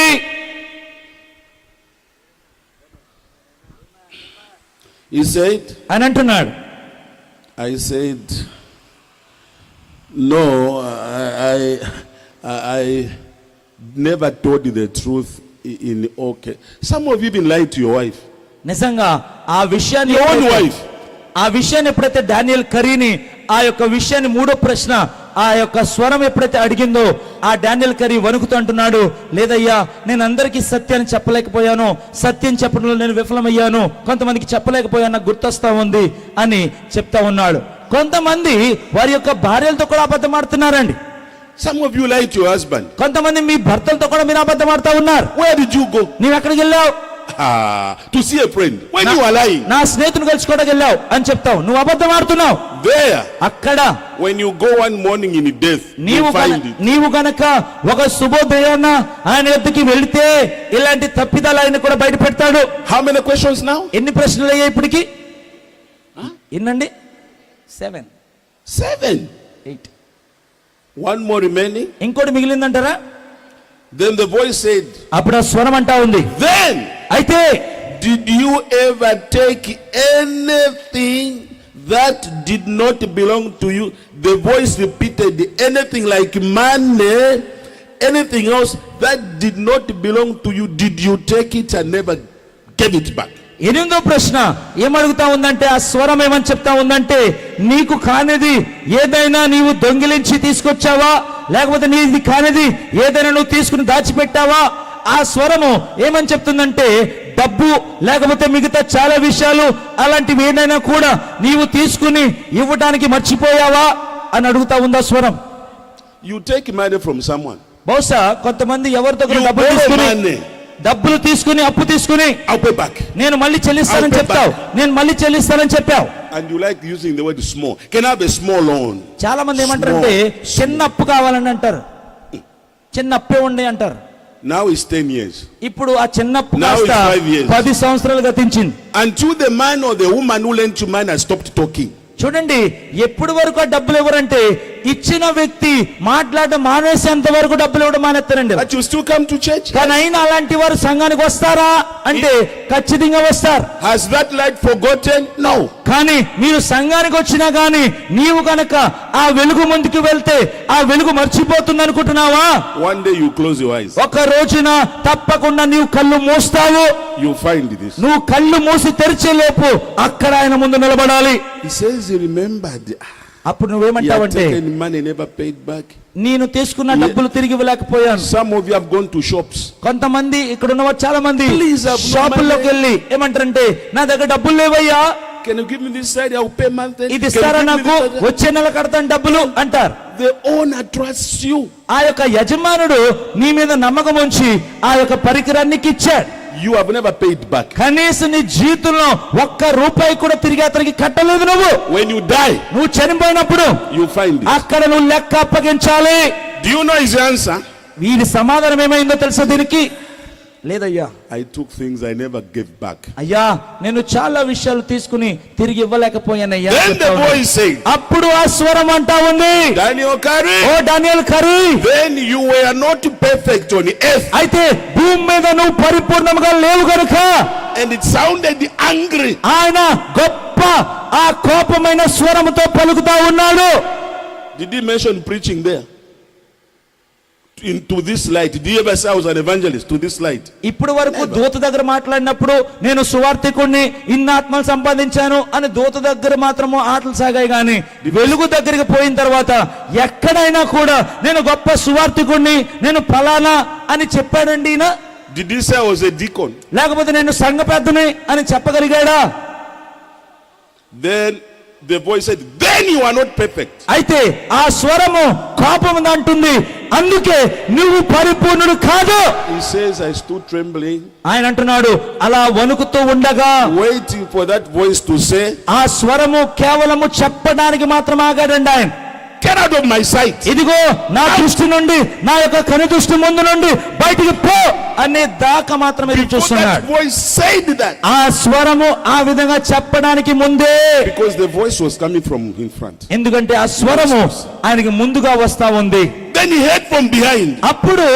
He said, అని అంటున్నాడు. I said, no, I never told you the truth in okay. Some of you even lied to your wife. నిజంగా ఆ విషయాన్ని Your own wife. ఆ విషయాన్ని ఎప్పుడైతే డానియల్ కరీని ఆ యొక్క విషయాన్ని మూడో ప్రశ్న ఆ యొక్క స్వరం ఎప్పుడైతే అడిగిందో ఆ డానియల్ కరీ వణుకుతూ అంటున్నాడు, లేదయ్యా నేను అందరికీ సత్యాన్ని చెప్పలేకపోయాను, సత్యం చెప్పడంలో నేను విఫలమయ్యాను, కొంతమందికి చెప్పలేకపోయాను, నాకు గుర్తొస్తా ఉంది అని చెప్తా ఉన్నాడు. కొంతమంది వారి యొక్క భార్యలతో కూడా అబద్ధం ఆడుతున్నారండి. Some of you lied to your husband. కొంతమంది మీ భర్తలతో కూడా మీరు అబద్ధం ఆడుతా ఉన్నారు. Where did you go? నీవు ఎక్కడికి వెళ్ళావు? To see a friend. When you are lying. నా స్నేహితుని కలుసుకోవడానికి వెళ్ళావు అని చెప్తావు, నువ్వు అబద్ధం ఆడుతున్నావు. There. అక్కడ When you go one morning in death, you find it. నీవు గనక ఒక శుభోదయాన్న ఆయన యొద్దకి వెళితే ఇలాంటి తప్పిదాలు ఆయన కూడా బయట పెడతాడు. How many questions now? ఎన్ని ప్రశ్నలు అయ్యాయి ఇప్పటికి? ఎన్నండి? 7, 8. One more remaining. ఇంకోటి మిగిలిందంటారా? Then the voice said, అప్పుడు ఆ స్వరం అంటా ఉంది, then అయితే did you ever take anything that did not belong to you? The voice repeated, anything like money, anything else that did not belong to you, did you take it and never gave it back? 8వ ప్రశ్న ఏమడుగుతా ఉందంటే ఆ స్వరం ఏమని చెప్తా ఉందంటే, నీకు కానిది ఏదైనా నీవు దొంగిలించి తీసుకొచ్చావా, లేకపోతే నీది కానిది ఏదైనా నువ్వు తీసుకుని దాచిపెట్టావా? ఆ స్వరము ఏమని చెప్తుందంటే డబ్బు లేకపోతే మిగతా చాలా విషయాలు అలాంటివి ఏదైనా కూడా నీవు తీసుకుని ఇవ్వడానికి మర్చిపోయావా అని అడుగుతా ఉందా స్వరం. You take money from someone. బహుశా కొంతమంది ఎవరితో You డబ్బులు borrow తీసుకుని money. డబ్బులు తీసుకుని అప్పు తీసుకుని I'll pay back. నేను మళ్ళీ చెల్లిస్తానని I'll pay చెప్తావు, నేను మళ్ళీ చెల్లిస్తానని చెప్పావు. And you like using the word small. Can I have a small loan? చాలా మంది ఏమంటారంటే చిన్న అప్పు కావాలని అంటారు, చిన్న అప్పే ఉండే అంటారు. Now it's 10 years. ఇప్పుడు ఆ చిన్న అప్పు Now కాస్త it's 5 years. 10 సంవత్సరాలు గతించింది. Until the man or the woman who lent you money has stopped talking. చూడండి, ఎప్పుడు వరకు ఆ డబ్బులు ఎవరంటే ఇచ్చిన వ్యక్తి మాట్లాడడం మానేసేంత వరకు డబ్బులు ఇవ్వడం మానేస్తారండి. But you still come to church? కానీ అయినా అలాంటి వారు సంఘానికి వస్తారా అంటే ఖచ్చితంగా వస్తారు. Has that light forgotten? No. కానీ మీరు సంఘానికి వచ్చినా గానీ నీవు కనుక ఆ వెలుగు ముందుకు వెళ్తే ఆ వెలుగు మర్చిపోతుంది అనుకుంటున్నావా? One day you close your eyes. ఒక రోజున తప్పకుండా నీవు కళ్ళు మూస్తావు. You find this. నువ్వు కళ్ళు మూసి తెరిచేలోపు అక్కడ ఆయన ముందు నిలబడాలి. He says he remembered. అప్పుడు He had నువ్వేమంటావంటే taken money, never paid back. నేను తీసుకున్న డబ్బులు తిరిగి ఇవ్వలేకపోయాను. Some of you have gone to shops. కొంతమంది ఇక్కడ ఉన్న వారు చాలా మంది Please have no షాపుల్లోకి money. వెళ్ళి ఏమంటారంటే నా దగ్గర డబ్బులు లేవయ్యా, Can you give me this side? I will pay monthly. ఇది Can you ఇస్తారా give me నాకు, this side? వచ్చే నెల కడతాను డబ్బులు అంటారు. The owner trusts you. ఆ యొక్క యజమానుడు నీ మీద నమ్మకం ఉంచి ఆ యొక్క పరికరాన్ని ఇచ్చాడు. You have never paid back. కనీసం నీ జీవితంలో ఒక్క రూపాయి కూడా తిరిగి అతనికి కట్టలేదు. When you die, నువ్వు చనిపోయినప్పుడు you find it. అక్కడ నువ్వు లెక్క అప్పగించాలి. Do you know his answer? వీడి సమాధానం ఏమైందో తెలుసా దీనికి? లేదయ్యా, I took things I never gave back. అయ్యా నేను చాలా విషయాలు తీసుకుని తిరిగి ఇవ్వలేకపోయానయ్యా. Then the voice said, అప్పుడు ఆ స్వరం అంటా ఉంది, Daniel Curry, ఓ Daniel Curry, then you were not perfect on earth. అయితే భూమి మీద నువ్వు పరిపూర్ణంగా లేవు గనుక. And it sounded angry. ఆయన గొప్ప ఆ కోపమైన స్వరముతో పలుకుతా ఉన్నాడు. Did he mention preaching there? Into this light. Did you ever say I was an evangelist? To this light. ఇప్పుడు వరకు దూత దగ్గర మాట్లాడినప్పుడు నేను సువార్థికుణ్ణి ఇన్ని ఆత్మలు సంపాదించాను అని దూత దగ్గర మాత్రము ఆటలు సాగాయి, గాని వెలుగు దగ్గరికి పోయిన తర్వాత ఎక్కడైనా కూడా నేను గొప్ప సువార్థికుణ్ణి, నేను ఫలానా అని చెప్పాడండి ఈయన? Did he say I was a deacon? లేకపోతే నేను సంఘ పెద్దని అని చెప్పగలిగాడా? Then the voice said, then you are not perfect. అయితే ఆ స్వరము కోపం అంటుంది, అందుకే నువ్వు పరిపూర్ణుడు కాదు. He says, I stood trembling, ఆయన అంటున్నాడు అలా వణుకుతూ ఉండగా, waiting for that voice to say, ఆ స్వరము కేవలము చెప్పడానికి మాత్రం ఆగాడండి ఆయన. get out of my sight. ఇదిగో నా దృష్టి నుండి, నా యొక్క కను దృష్టి ముందు నుండి బయటికి పో అనే దాకా మాత్రమే Before that చూస్తున్నాడు. voice said that, ఆ స్వరము ఆ విధంగా చెప్పడానికి ముందే, because the voice was coming from in front. ఎందుకంటే ఆ స్వరము ఆయనకి ముందుగా వస్తా ఉంది. Then he heard from behind, అప్పుడు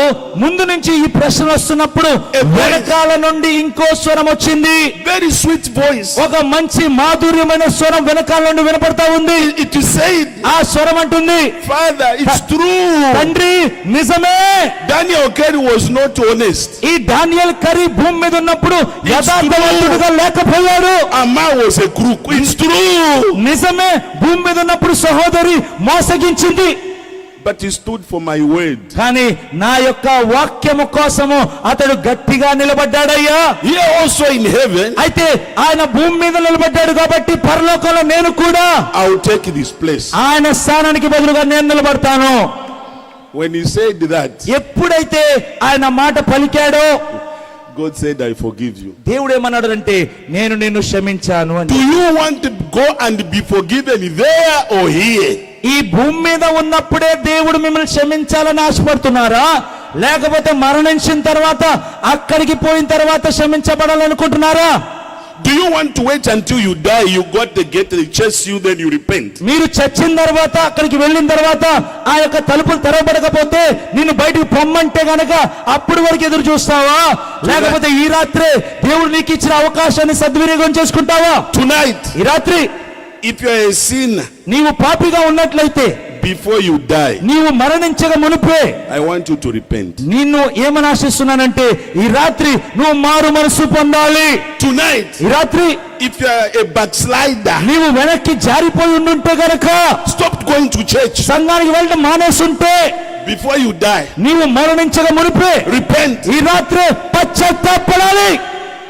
ముందు నుంచి ఈ ప్రశ్న వస్తున్నప్పుడు వెనకాల నుండి ఇంకో స్వరం వచ్చింది. very sweet voice. ఒక మంచి మాధుర్యమైన స్వరం వెనకాల నుండి వినపడతా ఉంది. It said, ఆ స్వరం అంటుంది, Father, it's true. తండ్రి నిజమే, Daniel Curry was not honest. ఈ డానియేల్ కరీ భూమి మీద ఉన్నప్పుడు యథార్థవంతుడుగా లేకపోయాడు. Amma was a crook. It's true. నిజమే, భూమి మీద ఉన్నప్పుడు సహోదరి మోసగించింది. But he stood for my word. కానీ నా యొక్క వాక్యము కోసము అతడు గట్టిగా నిలబడ్డాడయ్యా. Here also in heaven, అయితే ఆయన భూమి మీద నిలబడ్డాడు కాబట్టి పరలోకంలో నేను కూడా I will take this place. ఆయన స్థానానికి బదులుగా నేను నిలబడతాను. When he said that, ఎప్పుడైతే ఆయన మాట పలికాడో God said, I forgive you. దేవుడు ఏమన్నాడు అంటే నేను నిన్ను క్షమించాను అని. Do you want to go and be forgiven there or here? ఈ భూమి మీద ఉన్నప్పుడే దేవుడు మిమ్మల్ని క్షమించాలని ఆశపడుతున్నారా, లేకపోతే మరణించిన తర్వాత అక్కడికి పోయిన తర్వాత క్షమించబడాలనుకుంటున్నారా? Do you want to wait until you die? You got the gate, they chase you, then you repent. మీరు చచ్చిన తర్వాత అక్కడికి వెళ్ళిన తర్వాత ఆ యొక్క తలుపులు తెరవబడకపోతే నిన్ను బయటకు పొమ్మంటే గనక అప్పుడు వరకు ఎదురు చూస్తావా, లేకపోతే ఈ రాత్రే దేవుడు నీకు ఇచ్చిన అవకాశాన్ని సద్వినియోగం చేసుకుంటావా? Tonight, ఈ రాత్రి if you are a sinner, నీవు పాపిగా ఉన్నట్లయితే before you die, నీవు మరణించక మునుపే I want you to repent. నిన్ను ఏమని ఆశిస్తున్నానంటే ఈ రాత్రి నువ్వు మారు మనసు పొందాలి. Tonight, ఈ రాత్రి if you are a backslider, నీవు వెనక్కి జారిపోయి ఉండుంటే గనక, stop going to church. సంఘానికి వెళ్ళడం మానేసుంటే, before you die, నీవు మరణించక మునిపే repent. ఈ రాత్రి పశ్చాత్తాపడాలి.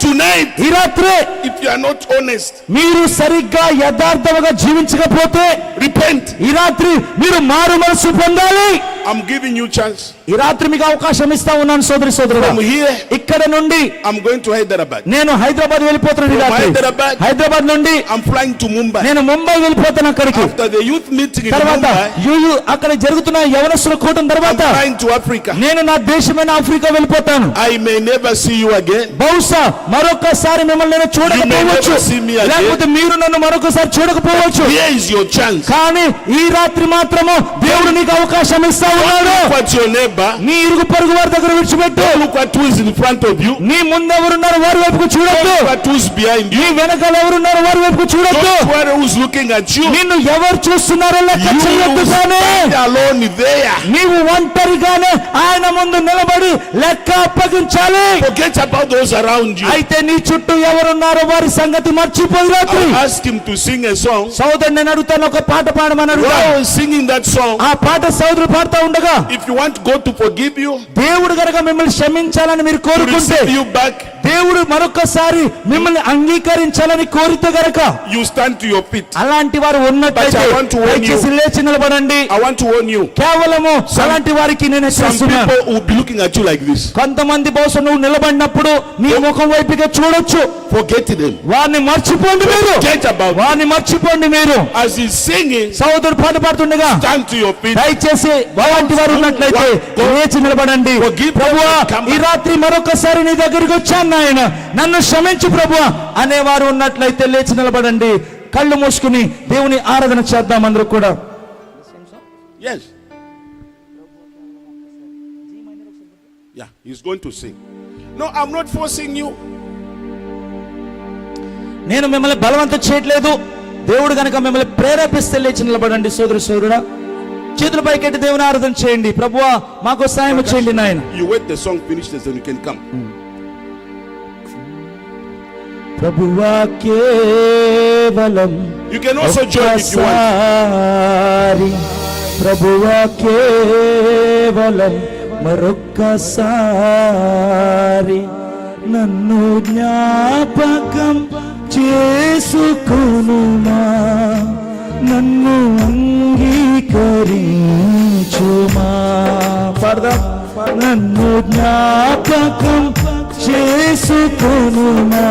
Tonight, ఈ రాత్రి if you are not honest, మీరు సరిగ్గా యథార్థముగా జీవించకపోతే repent. ఈ రాత్రి మీరు మారు మనసు పొందాలి. I'm giving you chance. ఈ రాత్రి మీకు అవకాశం ఇస్తా ఉన్నాను సోదరి సోదరుడా. From here, ఇక్కడ నుండి I'm going to Hyderabad. నేను హైదరాబాద్ వెళ్ళిపోతున్నాను. ఈ From రాత్రి Hyderabad, హైదరాబాద్ నుండి I'm flying to Mumbai. నేను ముంబై వెళ్ళిపోతాను. అక్కడికి After the youth meeting in తర్వాత Mumbai, అక్కడ జరుగుతున్న యవనస్తుల కూటం I'm తర్వాత flying to Africa. నేను నా దేశమైన ఆఫ్రికా వెళ్ళిపోతాను. I may never see you again. బహుశా మరొకసారి మిమ్మల్ని నేను చూడకపోవచ్చు, never see me again. లేకపోతే మీరు నన్ను మరొకసారి చూడకపోవచ్చు. Here is your chance. కానీ ఈ రాత్రి మాత్రము దేవుడు నీకు అవకాశం ఇస్తా ఉన్నాడు. Look at your neighbor. నీ ఇరుగు పొరుగు వారి దగ్గర విడిచిపెట్టు. Look at who is in front of you. నీ ముందు ఎవరున్నారు వారి వైపుకు చూడొద్దు. Look at who is behind నీ you. వెనకాల ఎవరున్నారు వారి వైపుకు చూడొద్దు. Don't worry who is looking at you. నిన్ను ఎవరు చూస్తున్నారో లెక్క You చేయొద్దు. కానీ stand alone there. నీవు ఒంటరిగానే ఆయన ముందు నిలబడి లెక్క అప్పగించాలి. Forget about those around you. అయితే నీ చుట్టూ ఎవరున్నారో వారి సంగతి మర్చిపోయి రాత్రి I'll ask him to sing a song. సోదరుడు నేను అడుగుతాను, ఒక పాట పాడమని అడుగుతాను. While I was singing that song, ఆ పాట సోదరుడు పాడుతూ ఉండగా if you want God to forgive you, దేవుడు గనక మిమ్మల్ని క్షమించాలని మీరు to కోరుకుంటే, receive you back, దేవుడు మరొకసారి మిమ్మల్ని అంగీకరించాలని కోరితే గనక you stand to your feet. అలాంటి వారు ఉన్నట్లయితే But I want to warn దయచేసి లేచి నిలబడండి. I want to warn you. కేవలము అలాంటి వారికి నేను Some హెచ్చరిస్తున్నాను. people will be looking at you like this. కొంతమంది బహుశా నువ్వు నిలబడినప్పుడు నీ ముఖం వైపుగా చూడొచ్చు. Forget them. వారిని మర్చిపోండి మీరు. Forget about them. వారిని మర్చిపోండి మీరు. As he's singing, సోదరుడు పాట పాడుతుండగా stand to your feet. దయచేసి అలాంటి వారు ఉన్నట్లయితే లేచి నిలబడండి. ప్రభువా, ఈ రాత్రి మరొకసారి నీ దగ్గరికి వచ్చాను నాయన, నన్ను క్షమించు ప్రభువా అనేవారు ఉన్నట్లయితే లేచి నిలబడండి. కళ్ళు మూసుకుని దేవుని ఆరాధన చేద్దాం అందరూ కూడా. Yes. Yeah, he's going to sing. No, I'm not forcing you. నేను మిమ్మల్ని బలవంతం చేయట్లేదు. దేవుడు గనక మిమ్మల్ని ప్రేరేపిస్తే లేచి నిలబడండి. సోదరు సోదరుడా, చేతుల పైకెట్టి దేవుని ఆరాధన చేయండి. ప్రభువా, మాకు సాయం చేయండి నాయన. You wait the song finishes and you can come. ప్రభువా కేవలం You can also join if you want. ఒక్కసారి, ప్రభువా కేవలం మరొక్కసారి నన్ను జ్ఞాపకం చేసుకొనుమా, నన్ను అంగీకరించుమా. పాడదాం. నన్ను జ్ఞాపకం చేసుకొనుమా,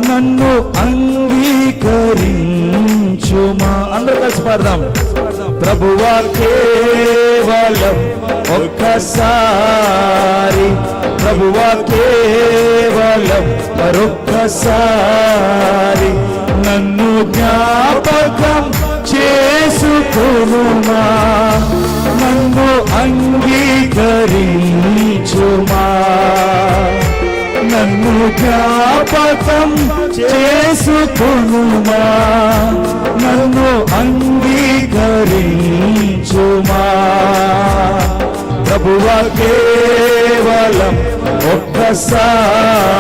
నన్ను అంగీకరించుమా. అందరూ కలిసి పాడదాం. ప్రభువా కేవలం ఒక్కసారి, ప్రభువా కేవలం మరొక్కసారి నన్ను జ్ఞాపకం చేసుకొనుమా, నన్ను అంగీకరించుమా. నన్ను జ్ఞాపకం చేసుకొనుమా, నన్ను అంగీకరించుమా. ప్రభువా కేవలం ఒక్కసారి,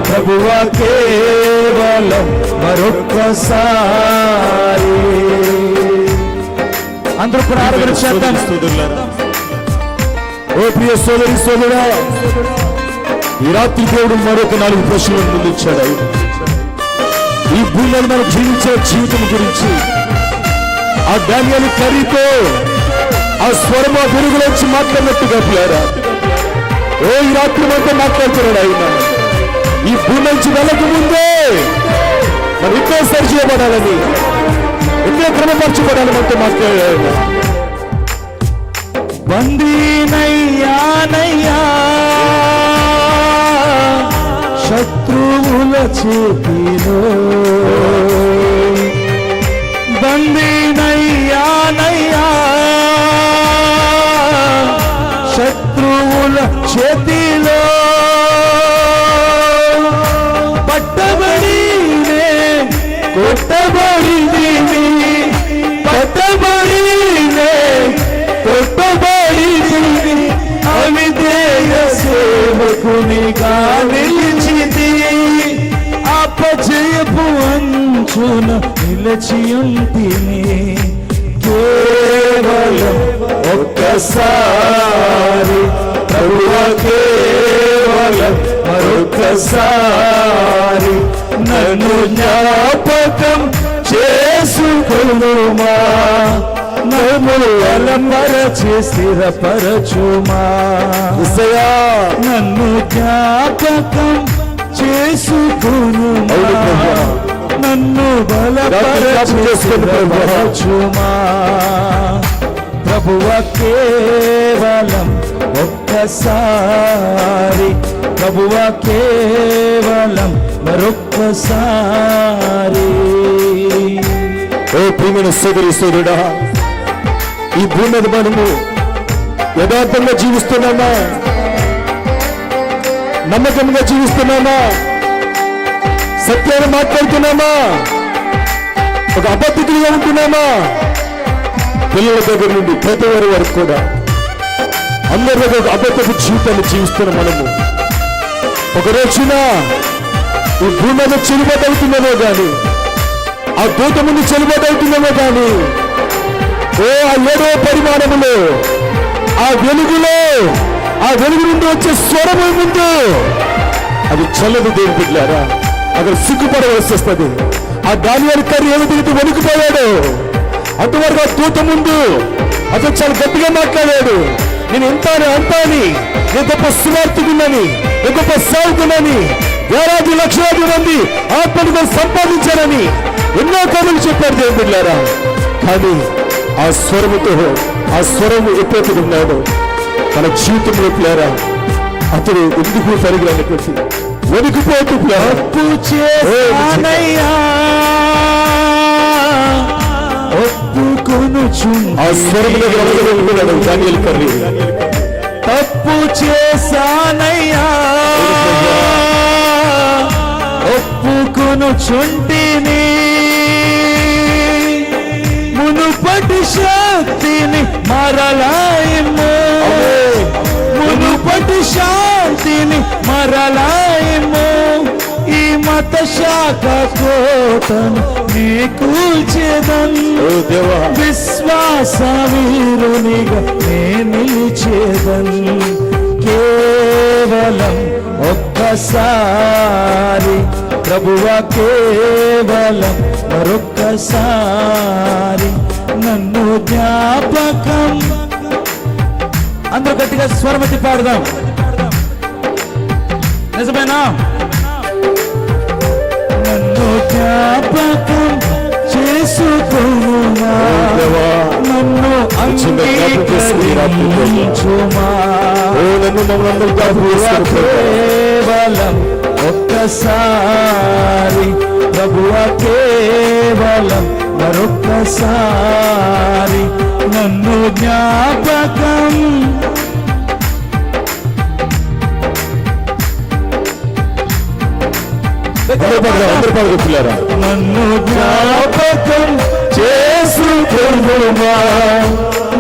ప్రభువా కేవలం మరొక్కసారి. అందరూ కూడా ఆరాధన చేద్దాం. ఓ ప్రియ సోదరి సోదరుడా, ఈ రాత్రి దేవుడు మరొక 4 ప్రశ్నలను ముందుంచాడు. ఈ భూమిలో మనం జీవించే జీవితం గురించి ఆ ధాన్యాలు కర్రీతో ఆ స్వరమ వెలుగులోంచి మాట్లాడినట్టుగా పిల్లారా, ఓ ఈ రాత్రి మనతో మాట్లాడుతున్నాడు ఆయన. ఈ భూమి నుంచి వెళ్ళక ముందే మనం ఇంకో సరి చేయబడాలని, ఇంకో క్రమపరచబడాలని మనతో మాట్లాడాడు. బందీనయ్యానయ్యా శత్రువుల చేతిలో, బందీనయ్యానయ్యా శత్రువుల చేతిలో, పట్టబడినే కొట్టబడిని, పట్టబడినే కొట్టబడిని, అవిధేయ సేవకునిగా నిలిచితి, అపజయపు అంచున నిలిచియుంటిని. కేవలం మరొక్కసారి ప్రభువా కేవలం మరొక్కసారి నన్ను జ్ఞాపకం చేసుకొనుమా, నన్ను బలపరచి స్థిరపరచుమా. యేసయ్యా నన్ను జ్ఞాపకం చేసుకొనుమా, నన్ను బలపరచి స్థిరపరచుమా. ప్రభువా కేవలం ఒక్కసారి, ప్రభువా కేవలం మరొక్కసారి. ఓ ప్రియమైన సోదరి సోదరుడా, ఈ భూమి మీద మనము యథార్థంగా జీవిస్తున్నామా? నమ్మకంగా జీవిస్తున్నామా? సత్యాన్ని మాట్లాడుతున్నామా? ఒక అబద్ధికులుగా ఉంటున్నామా? పిల్లల దగ్గర నుండి పేదవారి వరకు కూడా అందరి దగ్గర ఒక అబద్ధపు జీవితాన్ని జీవిస్తున్నాం మనము. ఒక రోజున ఈ భూమి మీద చెలుబాటు అవుతుందేమో కానీ, ఆ దూత ముందు చెలుబాటు అవుతుందేమో కానీ, ఓ ఆ 7వ పరిమాణములో ఆ వెలుగులో, ఆ వెలుగు నుండి వచ్చే స్వరము ముందు అది చల్లదు. దేవుని బిడ్డలారా, అక్కడ సిగ్గుపడవలసి వస్తుంది. ఆ దానియేలు కర్రీ ఏమిటి వణికిపోయాడు. అంతవరకు ఆ దూత ముందు అతను చాలా గట్టిగా మాట్లాడాడు. నేను అంతా అని, నేను గొప్ప సువార్తికున్నని, నేను గొప్ప సాగుకున్నని, వేలాది లక్షలాది మంది ఆత్మను సంపాదించానని ఎన్నో కథలు చెప్పాడు దేవుని బిడ్డలారా. కానీ ఆ స్వరముతో, ఆ స్వరము ఎప్పుడైతే ఉన్నాడో మన జీవితంలో పిల్లారా, అతడు ఎందుకు పరిగినటువంటి వెనుకుపోతూ తప్పు చేశానయ్యా, ఒప్పుకొనుచున్నాను. ఆ స్వరములో వెనుకున్నాడు దానియేలు కర్రీ. తప్పు చేశానయ్యా, ఒప్పుకొనుచుంటిని, మునుపటి శక్తిని మరలాయము, మునుపటి శాంతిని మరలాయము. ఈ మత శాఖ కోటను నీ కూల్చేదన్, విశ్వాస వీరునిగా నే నిలిచేదన్. కేవలం ఒక్కసారి ప్రభువా కేవలం మరొక్కసారి నన్ను జ్ఞాపకం. అందరూ గట్టిగా స్వరమతి పాడదాం. నిజమేనా? నన్ను జ్ఞాపకం చేసుకొనుమా, నన్ను అంగీకరించుమా. కేవలం ఒక్కసారి ప్రభువా కేవలం మరొక్కసారి నన్ను జ్ఞాపకం. నన్ను జ్ఞాపకం చేసుకొనుమా,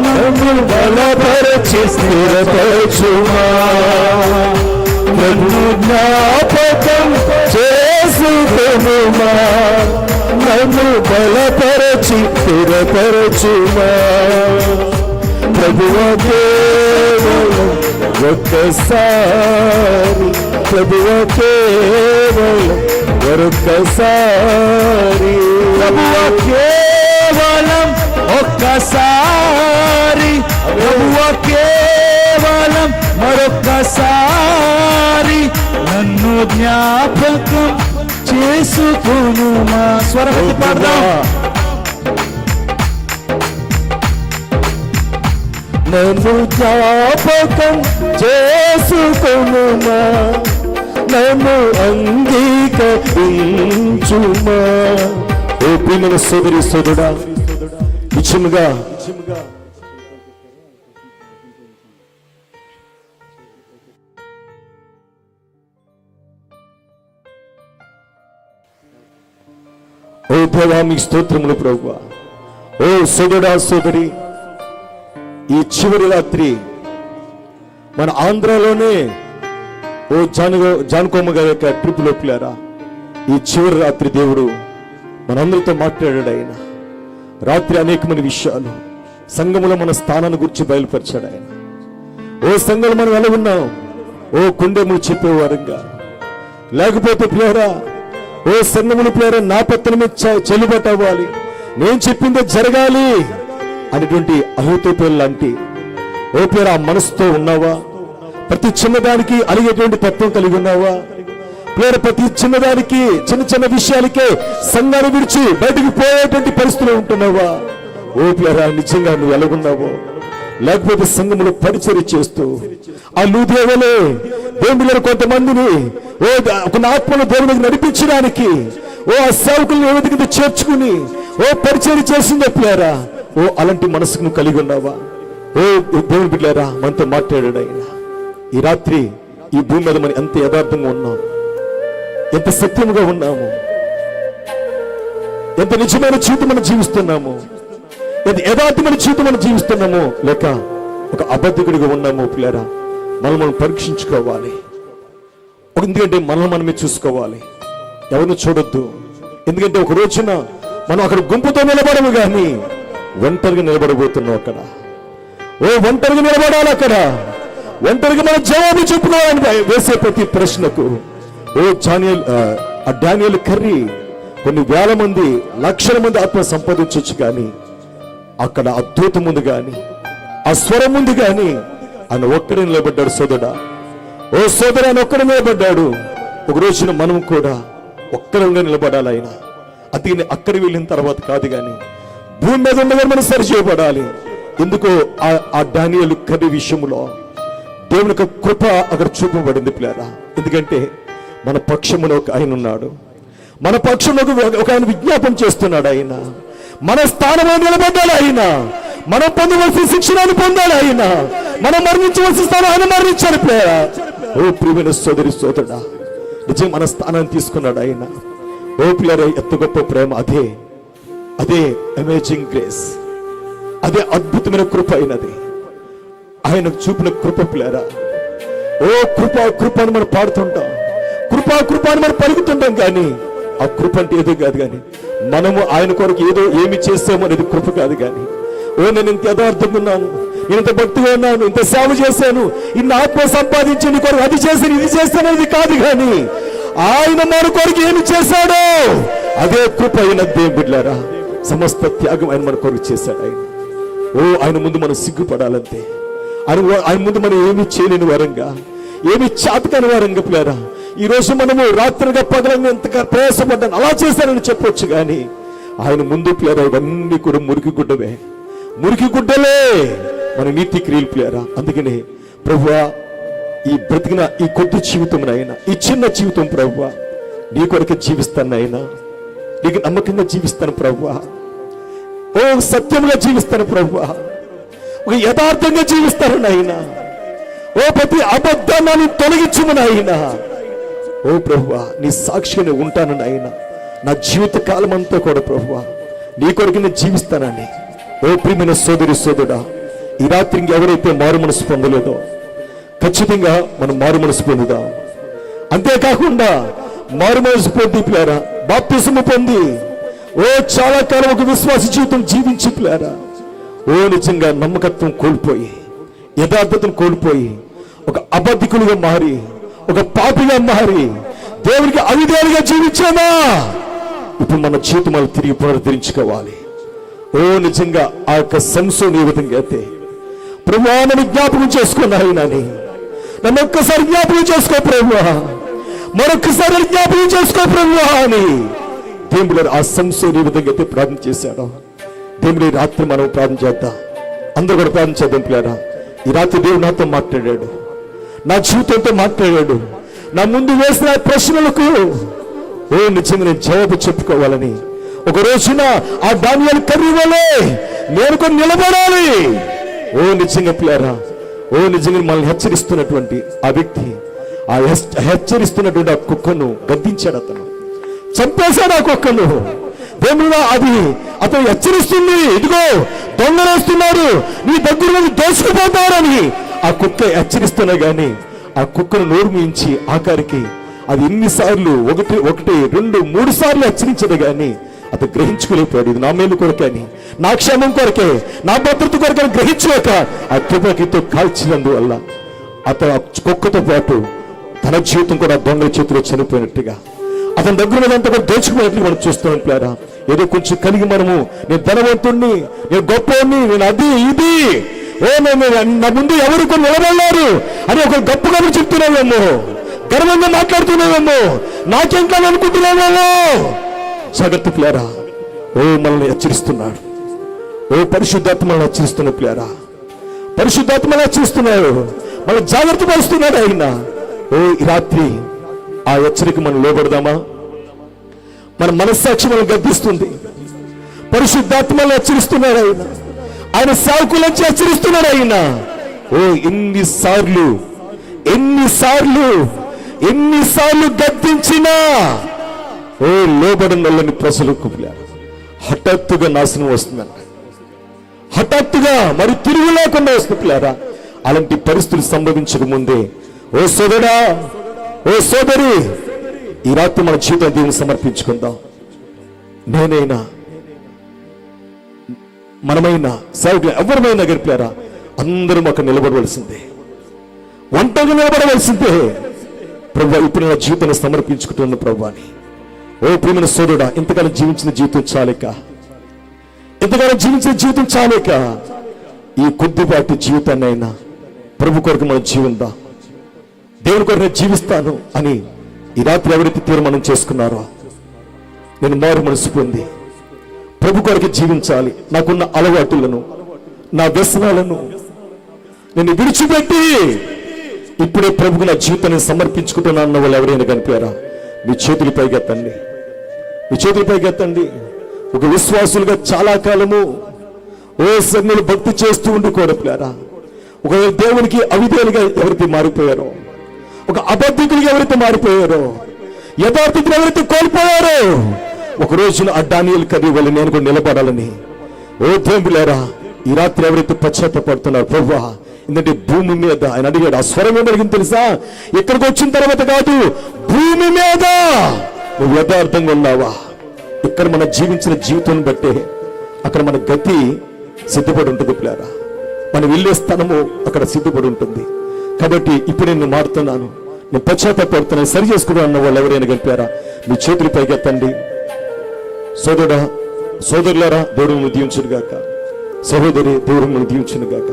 నన్ను బలపరచి స్థిరపరచుమా. నన్ను జ్ఞాపకం చేసుకొనుమా, నన్ను బలపరచి స్థిరపరచుమా. ప్రభువా కేవలం ఒక్కసారి, ప్రభువా కేవలం మరొక్కసారి, ప్రభువా కేవలం ఒక్కసారి, ప్రభువా కేవలం మరొక్కసారి నన్ను జ్ఞాపకం చేసుకొనుమా. స్వరమతి పాడదాం. నన్ను జ్ఞాపకం చేసుకొనుమా, నన్ను అంగీకరించుమా. ఓ ప్రియమైన సోదరి సోదరుడా, నిజముగా ఓ దేవా మీ స్తోత్రములు ప్రభువా. ఓ సోదరుడా సోదరి, ఈ చివరి రాత్రి మన ఆంధ్రాలోనే ఓ జానుకోమ గారి యొక్క ట్రిప్ లోపలారా, ఈ చివరి రాత్రి దేవుడు మనందరితో మాట్లాడాడు. ఆయన రాత్రి అనేకమైన విషయాలు సంఘములో మన స్థానాన్ని గురించి బయలుపరిచాడు ఆయన. ఓ సంఘంలో మనం ఎలా ఉన్నాం? ఓ కుండెములు చెప్పేవారంగా, లేకపోతే ప్లేరా ఓ సంఘములు ప్లేరా నా పత్రమే చెల్లుబాటు అవ్వాలి, నేను చెప్పిందే జరగాలి అనేటువంటి అహోతోపేలు లాంటి ఓ ప్లేరా ఆ మనసుతో ఉన్నావా? ప్రతి చిన్నదానికి అలిగేటువంటి తత్వం కలిగి ఉన్నావా? ప్లేరా ప్రతి చిన్నదానికి చిన్న చిన్న విషయాలకే సంఘాన్ని విడిచి బయటికి పోయేటువంటి పరిస్థితులు ఉంటున్నావా? ఓ ప్లేరా నిజంగా నువ్వు ఎలాగున్నావో? లేకపోతే సంఘములో పరిచర్య చేస్తూ ఆ లూదేవలే దేవుళ్ళ కొంతమందిని ఒక ఆత్మను దేవుడికి నడిపించడానికి ఆ సేవకులను ఏ విధంగా చేర్చుకుని పరిచర్య చేసింది ప్లేరా. అలాంటి మనసుకు నువ్వు కలిగి ఉన్నావా? దేవుని బిడ్డలారా, మనతో మాట్లాడాడు ఆయన. ఈ రాత్రి ఈ భూమి మీద మనం ఎంత యథార్థంగా ఉన్నాం, ఎంత సత్యముగా ఉన్నాము, ఎంత నిజమైన జీవితం మనం జీవిస్తున్నాము, ఎంత యథార్థమైన జీవితం మనం జీవిస్తున్నాము, లేక ఒక అబద్ధికుడిగా ఉన్నాము పిల్లరా. మనం పరీక్షించుకోవాలి. ఎందుకంటే మనమే చూసుకోవాలి, ఎవరిని చూడొద్దు. ఎందుకంటే ఒక రోజున మనం అక్కడ గుంపుతో నిలబడము కానీ ఒంటరిగా నిలబడబోతున్నాం. అక్కడ ఒంటరిగా నిలబడాలి. అక్కడ ఒంటరిగా మనం జవాబు చెప్పుకోవాలని వేసే ప్రతి ప్రశ్నకు డానియేల్ కర్రీ కొన్ని వేల మంది లక్షల మంది ఆత్మ సంపాదించవచ్చు కానీ అక్కడ అద్భుతం ఉంది కానీ ఆ స్వరం ఉంది కానీ ఆయన ఒక్కడే నిలబడ్డాడు. సోదరుడా, సోదరు, ఆయన ఒక్కడే నిలబడ్డాడు. ఒక రోజున మనం కూడా ఒక్కరంగా నిలబడాలి. ఆయన అది అక్కడ వెళ్ళిన తర్వాత కాదు కానీ భూమి మీద ఉండగా మనం సరి చేయబడాలి. ఎందుకో ఆ డానియేలు కర్రీ విషయంలో దేవుని యొక్క కృప అక్కడ చూపబడింది పిల్లరా. ఎందుకంటే మన పక్షమున ఒక ఆయన ఉన్నాడు, మన పక్షంలో ఒక ఆయన విజ్ఞాపన చేస్తున్నాడు. ఆయన మన స్థానంలో నిలబడ్డాడు. ఆయన మనం పొందవలసిన శిక్షణను పొందాడు. ఆయన మనం మరణించవలసిన స్థానం ఆయన మరణించాడు. ప్రియమైన సోదరి సోదరుడా, నిజంగా మన స్థానాన్ని తీసుకున్నాడు ఆయన. పిల్లరా, ఎంత గొప్ప ప్రేమ! అదే అమేజింగ్ గ్రేస్, అదే అద్భుతమైన కృప అయినది. ఆయన చూపిన కృప పిల్లరా. కృప కృప అని మనం పాడుతుంటాం, కృప అని మనం పలుకుతుంటాం కానీ ఆ కృప అంటే ఏదో కాదు కానీ మనము ఆయన కొరకు ఏమి చేస్తామో అనేది కృప కాదు కానీ నేను ఇంత యథార్థంగా ఉన్నాను, నేను ఇంత భక్తిగా ఉన్నాను, ఇంత సేవ చేశాను, ఇన్ని ఆత్మ సంపాదించి నీ కొరకు అది చేశాను ఇది చేస్తాను అనేది కాదు కానీ ఆయన మన కొరకు ఏమి చేశాడో అదే కృప అయిన దేవుని బిడ్డలారా. సమస్త త్యాగం ఆయన మన కొరకు చేశాడు. ఆయన ముందు మనం సిగ్గుపడాలంతే. ఆయన ముందు మనం ఏమి చేయలేని వారంగా, ఏమి చాతకాని వారంగా పిల్లారా. ఈ రోజు మనము రాత్రిగా పగలంగా ఎంతగా ప్రయాసపడ్డాను అలా చేశానని చెప్పొచ్చు కానీ ఆయన ముందు పిల్లారా ఇవన్నీ కూడా మురికి గుడ్డలే మన నీతి క్రియలు పిల్లారా. అందుకనే ప్రభువా, ఈ బ్రతికిన ఈ కొద్ది జీవితం అయినా, ఈ చిన్న జీవితం ప్రభువా నీ కొరకు జీవిస్తాను అయినా, నీకు నమ్మకంగా జీవిస్తాను ప్రభువా, సత్యంగా జీవిస్తాను ప్రభువా, ఒక యథార్థంగా జీవిస్తాను నాయనా. ప్రతి అబద్ధాన్ని తొలగించుము నాయనా. ప్రభువా, నీ సాక్షిని ఉంటాను నాయనా. నా జీవిత కాలం అంతా కూడా ప్రభువా నీ కొరకు నేను జీవిస్తానని. ప్రియమైన సోదరి సోదరుడా, ఈ రాత్రి ఎవరైతే మారు మనసు పొందలేదో ఖచ్చితంగా మనం మారు మనసు పొందుదాం. అంతేకాకుండా మారు మనసు పొంది పిల్లారా, బాప్తిసము పొంది చాలా కాలం ఒక విశ్వాస జీవితం జీవించి పిల్లారా నిజంగా నమ్మకత్వం కోల్పోయి, యథార్థతను కోల్పోయి, ఒక అబద్ధికులుగా మారి, ఒక పాపిగా మారి దేవునికి అవిధేయులుగా జీవించామా? ఇప్పుడు మన జీవితం తిరిగి పునరుద్ధరించుకోవాలి. నిజంగా ఆ యొక్క సంసోను ఏ విధంగా అయితే ప్రభువా నన్ను జ్ఞాపకం చేసుకున్నాయనని, నన్ను ఒక్కసారి జ్ఞాపకం చేసుకో ప్రభువా, మరొక్కసారి జ్ఞాపకం చేసుకో ప్రభువా అని దేవుడు ఆ సంసోను ఏ విధంగా అయితే ప్రార్థన చేశాడో దేవుడి రాత్రి మనం ప్రార్థన చేద్దాం. అందరూ కూడా ప్రార్థన చేద్దాం పిల్లారా. ఈ రాత్రి దేవుడు నాతో మాట్లాడాడు, నా జీవితంతో మాట్లాడాడు. నా ముందు వేసిన ప్రశ్నలకు నిజంగా నేను జవాబు చెప్పుకోవాలని ఒక రోజున ఆ డానియేల్ కర్రీ వలే నేను కొన్ని నిలబడాలి. నిజంగా పిల్లారా, నిజంగా మనల్ని హెచ్చరిస్తున్నటువంటి ఆ వ్యక్తి, ఆ హెచ్చరిస్తున్నటువంటి ఆ కుక్కను గద్దించాడు. అతను చంపేశాడు ఆ కుక్కను. దేవుడా, అది అతను హెచ్చరిస్తుంది, ఇదిగో దొంగలు వస్తున్నారు, నీ దగ్గర దోసుకుపోతారని ఆ కుక్క హెచ్చరిస్తున్నా గాని ఆ కుక్కను నోరు మూయించి ఆఖరికి అది ఎన్నిసార్లు 1, 2, 3 సార్లు హెచ్చరించదు గాని అతను గ్రహించుకోలేకపోయాడు. ఇది నా మేలు కొరకే అని, నా క్షేమం కొరకే, నా భద్రత కొరకే అని గ్రహించలేక ఆ తుపాకీతో కాల్చినందువల్ల అతను ఆ కుక్కతో పాటు తన జీవితం కూడా దొంగల చేతిలో చనిపోయినట్టుగా, అతని దగ్గర ఉన్నదంతా కూడా దోచుకున్నట్లు మనం చూస్తున్నాం ప్లేరా. ఏదో కొంచెం కలిగి మనము, నేను ధనవంతుణ్ణి, నేను గొప్పవాణ్ణి, నేను అది ఇది, నేను నా ముందు ఎవరు కొన్ని నిలబడలేరు అని ఒక గొప్పగా చెప్తున్నావేమో, గర్వంగా మాట్లాడుతున్నావేమో, నాకేం కాదు అనుకుంటున్నావేమో. జాగ్రత్త ప్లేరా. మనల్ని హెచ్చరిస్తున్నాడు. పరిశుద్ధాత్మ మనల్ని హెచ్చరిస్తున్న ప్లేరా. పరిశుద్ధాత్మ మనల్ని హెచ్చరిస్తున్నాడు, మన జాగ్రత్త పరుస్తున్నాడు ఆయన. ఈ రాత్రి ఆ హెచ్చరిక మనం లోబడదామా? మన మనస్సాక్షి మనం గద్దిస్తుంది. పరిశుద్ధాత్మను హెచ్చరిస్తున్నాడు ఆయన. ఆయన సేవకులను హెచ్చరిస్తున్నాడు ఆయన. ఎన్నిసార్లు గద్దించినా లోబడిన ప్రజలకు హఠాత్తుగా నాశనం వస్తుందంట. హఠాత్తుగా మరి తిరుగు లేకుండా వస్తుంది పిల్లారా. అలాంటి పరిస్థితులు సంభవించక ముందే సోదరా, సోదరి, ఈ రాత్రి మన జీవితం దేవుని సమర్పించుకుందాం. నేనైనా, మనమైనా, సేవకులు ఎవరిమైనా గడిపారా, అందరం అక్కడ నిలబడవలసిందే, ఒంటరిగా నిలబడవలసిందే. ప్రభు, ఇప్పుడు నా జీవితాన్ని సమర్పించుకుంటున్నాను ప్రభు అని. ప్రియమైన సోదరుడా, ఇంతకాలం జీవించిన జీవితం చాలేక, ఈ కొద్దిపాటి జీవితాన్ని అయినా ప్రభు కొరకు మనం జీవిద్దాం. దేవుని కొరకు నేను జీవిస్తాను అని ఈ రాత్రి ఎవరైతే తీర్మానం చేసుకున్నారో, నేను మారు మనసు పొంది ప్రభు కొరకు జీవించాలి, నాకున్న అలవాటులను, నా వ్యసనాలను నేను విడిచిపెట్టి ఇప్పుడే ప్రభుకు నా జీవితాన్ని సమర్పించుకుంటున్నాను అన్న వాళ్ళు ఎవరైనా కనిపారా? మీ చేతులు పైకెత్తండి, మీ చేతులు పైకెత్తండి. ఒక విశ్వాసులుగా చాలా కాలము సన్నులు భక్తి చేస్తూ ఉండిపోయారా, ఒక దేవునికి అవిధేయులుగా ఎవరైతే మారిపోయారో, ఒక అబద్ధికులుగా ఎవరైతే మారిపోయారో, యథార్థికులు ఎవరైతే కోల్పోయారో, ఒక రోజున ఆ దానియేలు కర్రీ వల్ల నేను కూడా నిలబడాలని దేవులారా ఈ రాత్రి ఎవరైతే పశ్చాత్తపడుతున్నారు, ప్రభువా ఎందుకంటే భూమి మీద ఆయన అడిగాడు. ఆ స్వరం ఏమడిగింది తెలుసా? ఇక్కడికి వచ్చిన తర్వాత కాదు, భూమి మీద నువ్వు యథార్థంగా ఉన్నావా? ఇక్కడ మనం జీవించిన జీవితం బట్టే అక్కడ మన గతి సిద్ధపడి ఉంటుంది పిల్లారా. మనం వెళ్ళే స్థానము అక్కడ సిద్ధపడి ఉంటుంది. కాబట్టి ఇప్పుడు నేను మారుతున్నాను, నేను పశ్చాత్తపడుతున్నాను, సరి చేసుకున్నాను అన్న వాళ్ళు ఎవరైనా గెలిపారా? మీ చేతులు పైకెత్తండి. సోదరుడా, సోదరులారా, దేవుడు మిమ్మల్ని దీవించును గాక. సహోదరి, దేవుడు మిమ్మల్ని దీవించును గాక.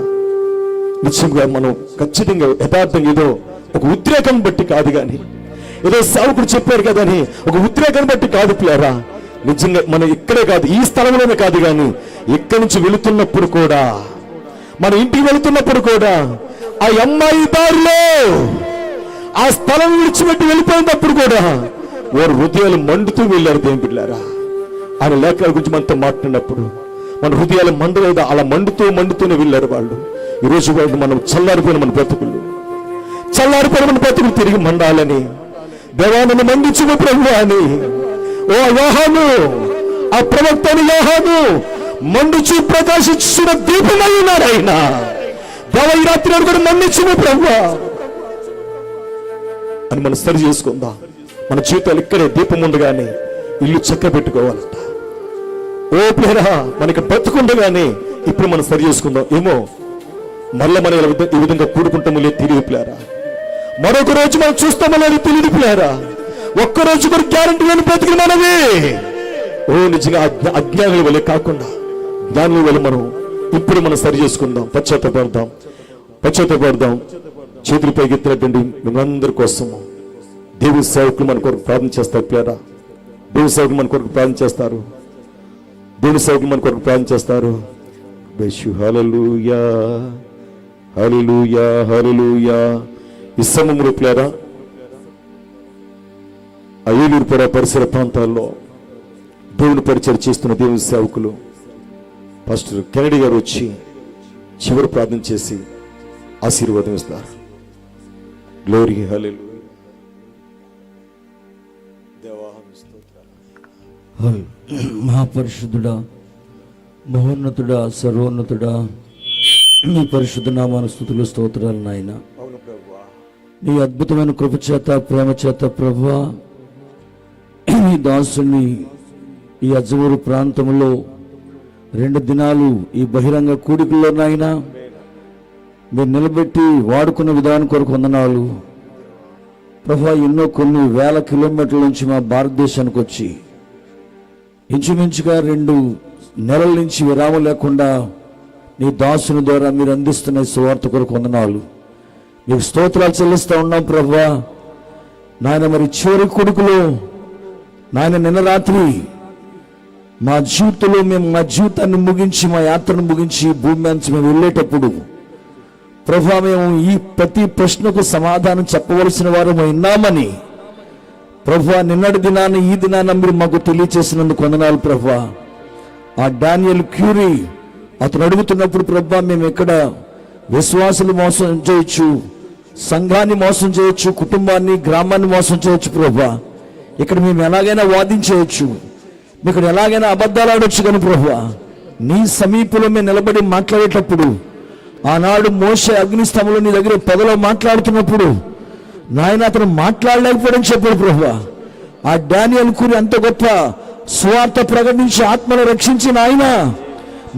నిశ్చయంగా మనం ఖచ్చితంగా యథార్థంగా ఏదో ఒక ఉద్రేకం బట్టి కాదు, కానీ ఏదో సేవకుడు చెప్పారు కదా అని ఒక ఉద్రేకం బట్టి కాదు పిల్లారా. నిజంగా మనం ఇక్కడే కాదు, ఈ స్థలంలోనే కాదు, కానీ ఇక్కడి నుంచి వెళుతున్నప్పుడు కూడా, మన ఇంటికి వెళుతున్నప్పుడు కూడా, ఆ అమ్మాయి దారిలో ఆ స్థలం విడిచిపెట్టి వెళ్ళిపోయినప్పుడు కూడా వారు హృదయాలు మండుతూ వెళ్ళారు. దేవుని బిడ్డలారా, ఆయన లేఖల గురించి మనతో మాట్లాడినప్పుడు మన హృదయాలు మండలేదా, అలా మండుతూనే వెళ్ళారు వాళ్ళు. ఈరోజు వాళ్ళు మనం చల్లారిపోయిన మన బ్రతుకులు తిరిగి మండాలని, దేవాన్ని మండించిన ప్రభు అని, యోహాను, ఆ ప్రవక్త యోహాను మండుచు ప్రకాశించిన దీపమై ఉన్నారు ఆయన. దేవ ఈ రాత్రి కూడా మండించిన ప్రభు అని మనం సరి చేసుకుందాం. మన జీవితాలు ఇక్కడే దీపం ఉండగానే ఇల్లు చక్క పెట్టుకోవాలంట. ప్లేరా, మనకి బతుకుండగానే ఇప్పుడు మనం సరి చేసుకుందాం. ఏమో మళ్ళీ మనం ఈ విధంగా కూడుకుంటామో లేదు తెలియదు ప్లేరా. మరొక రోజు మనం చూస్తామో లేదు తెలియదు ప్లేరా. ఒక్కరోజు కూడా గ్యారంటీ లేని బ్రతికి మనవి. నిజంగా అజ్ఞానుల వల్ల కాకుండా జ్ఞానుల వల్ల మనం ఇప్పుడు మనం సరి చేసుకుందాం. పశ్చాత్తపడదాం. చేతులు పైకెత్తినటువంటి మిమ్మల్ందరి కోసము దేవుని సేవకులు మన కొరకు ప్రార్థన చేస్తారు ప్లేరా. దేవుని సేవకులు మన కొరకు ప్రార్థన చేస్తారు. హల్లెలూయా, హల్లెలూయా, హల్లెలూయా. ఈ సమయంలో ప్లేరా, ఏలూరుపేట పరిసర ప్రాంతాల్లో దేవుని పరిచయం చేస్తున్న దేవుని సేవకులు పాస్టర్ కెనడీ గారు వచ్చి చివరి ప్రార్థన చేసి ఆశీర్వాదం ఇస్తారు. గ్లోరీ, హల్లెలూయా. మహాపరిశుద్ధుడా, మహోన్నతుడా, సర్వోన్నతుడా, నీ పరిశుద్ధ నామాన స్తుతులు, స్తోత్రాలు నాయన. నీ అద్భుతమైన కృప చేత, ప్రేమ చేత ప్రభువా, నీ దాసుని ఈ అజ్జూరు ప్రాంతంలో 2 దినాలు ఈ బహిరంగ కూడికల్లో నాయనా మీరు నిలబెట్టి వాడుకున్న విధానం కొరకు వందనాలు ప్రభువా. ఎన్నో కొన్ని వేల కిలోమీటర్ల నుంచి మా భారతదేశానికి వచ్చి ఇంచుమించుగా 2 నెలల నుంచి విరామం లేకుండా నీ దాసుని ద్వారా మీరు అందిస్తున్న సువార్త కొరకు వందనాలు. మీకు స్తోత్రాలు చెల్లిస్తూ ఉన్నాం ప్రభువా. నాయన మరి చివరి కొడుకులో నాయన నిన్న రాత్రి మా జీవితంలో మేము మా జీవితాన్ని ముగించి మా యాత్రను ముగించి భూమి నుంచి మేము వెళ్ళేటప్పుడు ప్రభువా మేము ఈ ప్రతి ప్రశ్నకు సమాధానం చెప్పవలసిన వారు ఉన్నామని ప్రభువా నిన్నటి దినాన్ని ఈ దినాన్ని మీరు మాకు తెలియచేసినందుకు వందనాలు ప్రభువా. ఆ డానియల్ క్యూరీ అతను అడుగుతున్నప్పుడు ప్రభువా మేము ఎక్కడ విశ్వాసులు మోసం చేయొచ్చు, సంఘాన్ని మోసం చేయొచ్చు, కుటుంబాన్ని గ్రామాన్ని మోసం చేయొచ్చు ప్రభువా. ఇక్కడ మేము ఎలాగైనా వాదించవచ్చు, ఇక్కడ ఎలాగైనా అబద్ధాలు ఆడొచ్చు. కానీ ప్రభువా నీ సమీపంలో మేము నిలబడి మాట్లాడేటప్పుడు ఆనాడు మోషే అగ్నిస్తంభంలో నీ దగ్గర పొదలో మాట్లాడుతున్నప్పుడు నాయన అతను మాట్లాడలేకపోవడం చెప్పాడు ప్రభువా. ఆ డానియల్ కూరి అంత గొప్ప సువార్త ప్రకటించి ఆత్మను రక్షించిన ఆయన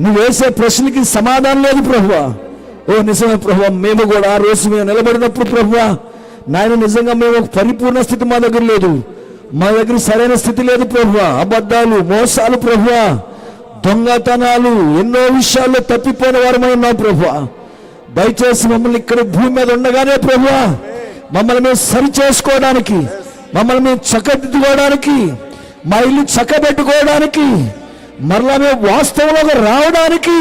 నువ్వు వేసే ప్రశ్నకి సమాధానం లేదు ప్రభువా. ఓ నిజమే ప్రభువా. మేము కూడా ఆ రోజు మేము నిలబడినప్పుడు ప్రభువా నాయన నిజంగా మేము పరిపూర్ణ స్థితి మా దగ్గర లేదు, మా దగ్గర సరైన స్థితి లేదు ప్రభువా. అబద్ధాలు, మోసాలు ప్రభువా, దొంగతనాలు, ఎన్నో విషయాల్లో తప్పిపోయిన వారమై ఉన్నాం ప్రభువా. దయచేసి మమ్మల్ని ఇక్కడ భూమి మీద ఉండగానే ప్రభువా మమ్మల్ని మేము సరి చేసుకోవడానికి, మమ్మల్ని మేము చక్కదిద్దుకోవడానికి, మా ఇల్లు చక్కబెట్టుకోవడానికి, మరలా మేము వాస్తవంలో రావడానికి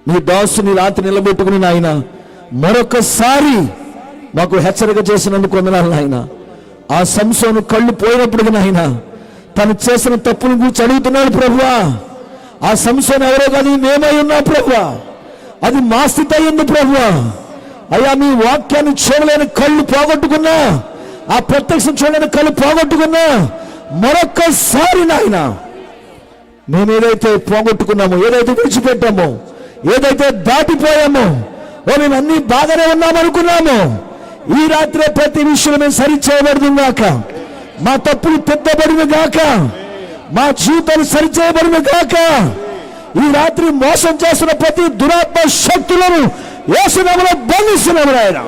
నీ దాసుని రాత్రి నిలబెట్టుకుని నాయన మరొకసారి మాకు హెచ్చరిక చేసినందుకు వందనాలు నాయన. ఆ సంసోను కళ్ళు పోయినప్పుడు నాయన తను చేసిన తప్పుల గురించి అడుగుతున్నాడు ప్రభువా. ఆ సంసోను ఎవరో కాదు, మేమై ఉన్నాం ప్రభువా. అది మా స్థితి అయ్యింది ప్రభువా. అయ్యా మీ వాక్యాన్ని చూడలేని కళ్ళు పోగొట్టుకున్నా, ఆ ప్రత్యక్షం చూడలేని కళ్ళు పోగొట్టుకున్నా మరొక్కసారి నాయన మేము ఏదైతే పోగొట్టుకున్నామో, ఏదైతే విడిచిపెట్టామో, ఏదైతే దాటిపోయామో, మేము అన్ని బాగానే ఉన్నామనుకున్నామో ఈ రాత్రే ప్రతి విషయంలో మేము సరి చేయబడుతుంది గాక, మా తప్పులు తిద్దబడిన గాక, మా జీవితాలు సరిచేయబడిన గాక. ఈ రాత్రి మోసం చేస్తున్న ప్రతి దురాత్మ శక్తులను యేసు నామములో బంధిస్తున్నాము ఆయన.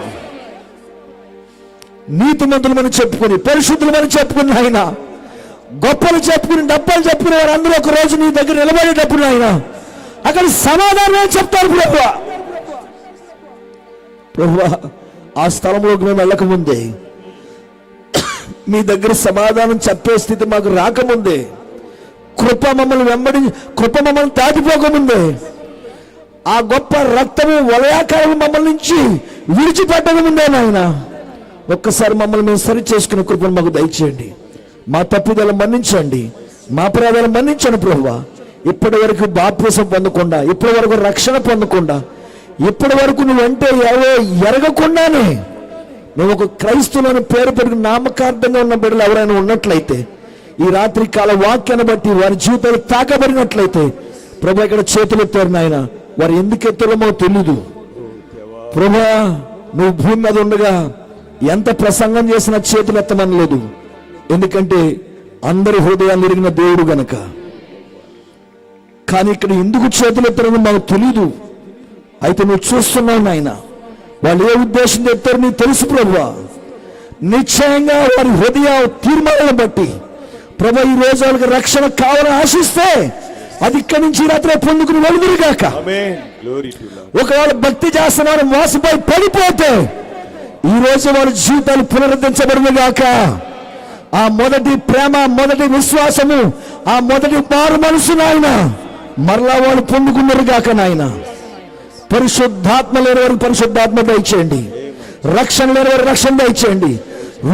నీతిమంతులమని చెప్పుకుని, పరిశుద్ధులమని చెప్పుకుని ఆయన, గొప్పలు చెప్పుకుని, డబ్బాలు చెప్పుకుని వారు అందరూ ఒక రోజు నీ దగ్గర నిలబడేటప్పుడు ఆయన అక్కడ సమాధానం చెప్తారు ప్రభువా. ప్రభువా ఆ స్థలంలోకి మేము వెళ్ళకముందే, మీ దగ్గర సమాధానం చెప్పే స్థితి మాకు రాకముందే, కృప మమ్మల్ని దాటిపోకముందే, ఆ గొప్ప రక్తము వలయాకారం మమ్మల్ని నుంచి విడిచిపెట్టకముందే నాయన ఒక్కసారి మమ్మల్ని మేము సరి చేసుకునే కృపను మాకు దయచేయండి. మా తప్పిదాలు మన్నించండి, మా అపరాధాలు మన్నించండి ప్రభువా. ఇప్పటి వరకు బాప్తిసం పొందకుండా, ఇప్పటి వరకు రక్షణ పొందకుండా, ఇప్పటి వరకు నువ్వంటే ఎవరో ఎరగకుండానే మేము ఒక క్రైస్తవులను పేరు పెట్టుకుని నామకార్థంగా ఉన్న బిడ్డలు ఎవరైనా ఉన్నట్లయితే, ఈ రాత్రి కాల వాక్యాన్ని బట్టి వారి జీవితాలు తాకబడినట్లయితే ప్రభు ఇక్కడ చేతులు ఎత్తారు నాయన. వారు ఎందుకు ఎత్తారో తెలీదు ప్రభు. నువ్వు భూమి మీద ఉండగా ఎంత ప్రసంగం చేసినా చేతులు ఎత్తమని లేదు, ఎందుకంటే అందరి హృదయాలు ఎరిగిన దేవుడు గనక. కానీ ఇక్కడ ఎందుకు చేతులు ఎత్తారని మాకు తెలీదు. అయితే నువ్వు చూస్తున్నావు నాయన, వాళ్ళు ఏ ఉద్దేశంతో ఎత్తారు నీకు తెలుసు ప్రభువా. నిశ్చయంగా వారి హృదయ తీర్మానాలను బట్టి ప్రభు ఈ రోజు వాళ్ళకి రక్షణ కావాలని ఆశిస్తే అది ఇక్కడి నుంచి రాత్రి పొందుకుని వెలుగురుగాక. ఒకవేళ భక్తి చేస్తున్నారు మోసపోయి పడిపోతే ఈ రోజు వాళ్ళ జీవితాలు పునరుద్ధరించబడుగాక. ఆ మొదటి ప్రేమ, మొదటి విశ్వాసము, ఆ మొదటి మారు మనసు నాయన మరలా వాళ్ళు పొందుకున్నారు గాక నాయన. పరిశుద్ధాత్మ లేని వారికి పరిశుద్ధాత్మ దయచేయండి, రక్షణ లేని వారికి రక్షణ దయచేయండి.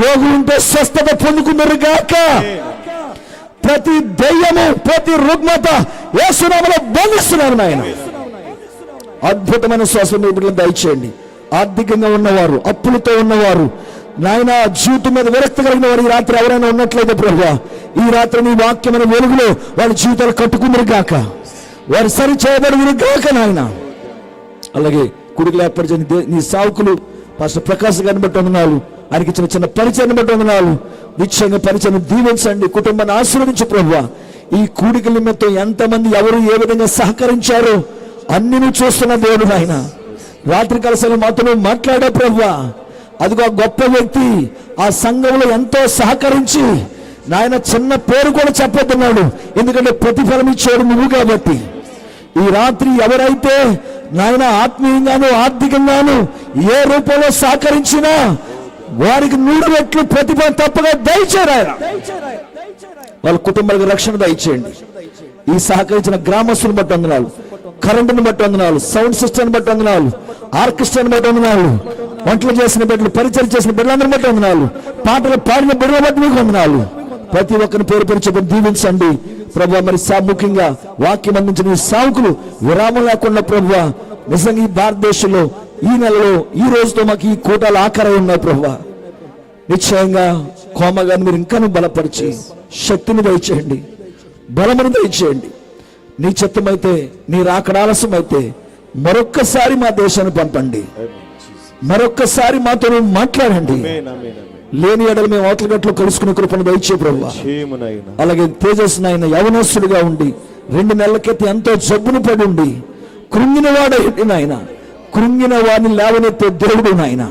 రోగులుంటే స్వస్థత పొందుకున్నారు గాక. ప్రతి దయ్యము, ప్రతి రుగ్మత యేసు నామములో బంధిస్తున్నారు నాయన. అద్భుతమైన శ్వాస మీ బిడ్డలను దయచేయండి. ఆర్థికంగా ఉన్నవారు, అప్పులతో ఉన్నవారు నాయన, జీవితం మీద విరక్తి కలిగిన వారు ఈ రాత్రి ఎవరైనా ఉన్నట్లయితే ప్రభువా, ఈ రాత్రి నీ వాక్యమైన వెలుగులో వాళ్ళ జీవితాలు కట్టుకున్నారు గాక, వారు సరి చేయబడి గాక నాయన. అలాగే కుడికి ఏర్పరిచిన నీ సావుకులు పాస్టర్ ప్రకాశ్ గారిని బట్టి వందనాలు. ఆయనకి ఇచ్చిన చిన్న పరిచయం బట్టి వందనాలు. నిశ్చయంగా పరిచయం దీవించండి, కుటుంబాన్ని ఆశీర్వదించు ప్రభువా. ఈ కూడిక నిమిత్తం ఎంతమంది ఎవరు ఏ విధంగా సహకరించారో అన్ని నువ్వు చూస్తున్న దేవుడు ఆయన. రాత్రి కలసలు మాతో మాట్లాడే ప్రభువా, అదిగో ఆ గొప్ప వ్యక్తి ఆ సంఘంలో ఎంతో సహకరించి నాయన చిన్న పేరు కూడా చెప్పొద్దున్నాడు, ఎందుకంటే ప్రతిఫలం ఇచ్చాడు నువ్వు కాబట్టి. ఈ రాత్రి ఎవరైతే నాయన ఆత్మీయంగాను ఆర్థికంగాను ఏ రూపంలో సహకరించినా వారికి 100 రెట్లు ప్రతిఫలం తప్పగా దయచేయరా. వాళ్ళ కుటుంబాలకు రక్షణ దయచేయండి. ఈ సహకరించిన గ్రామస్తులను బట్టి వందనాలు, కరెంటును బట్టి వందనాలు, సౌండ్ సిస్టమ్ బట్టి వందనాలు, ఆర్కెస్ట్రాను బట్టి వందనాలు, వంటలు చేసిన బిడ్డలు, పరిచయం చేసిన బిడ్డలందరిని బట్టి వందనాలు, పాటలు పాడిన బిడ్డల బట్టి మీకు వందనాలు. ప్రతి ఒక్కరిని పేరు పేరు చెప్పి దీవించండి ప్రభువా. మరి ముఖ్యంగా వాక్యం అందించిన ఈ సావుకులు విరామం లేకుండా ప్రభువా, నిజంగా ఈ భారతదేశంలో ఈ నెలలో ఈ రోజుతో మాకు ఈ కూటాలు ఆఖరై ఉన్నాయి ప్రభువా. నిశ్చయంగా కోమగాన్ని మీరు ఇంకా బలపరిచి శక్తిని దయచేయండి, బలమును దయచేయండి. నీ చిత్తమైతే, నీ రాకడ ఆలస్యమైతే మరొక్కసారి మా దేశాన్ని పంపండి, మరొక్కసారి మాతో మాట్లాడండి. లేని ఎడలు మేము అవతల గట్లో కలుసుకునే కృపను దయచే ప్రభువా. అలాగే తేజస్ నాయన యవనస్తుడిగా ఉండి 2 నెలల క్రితం ఎంతో జబ్బును పడి ఉండి కృంగిన వాడు నాయన, కృంగిన వాడిని లేవనెత్తే దేవుడు నాయన,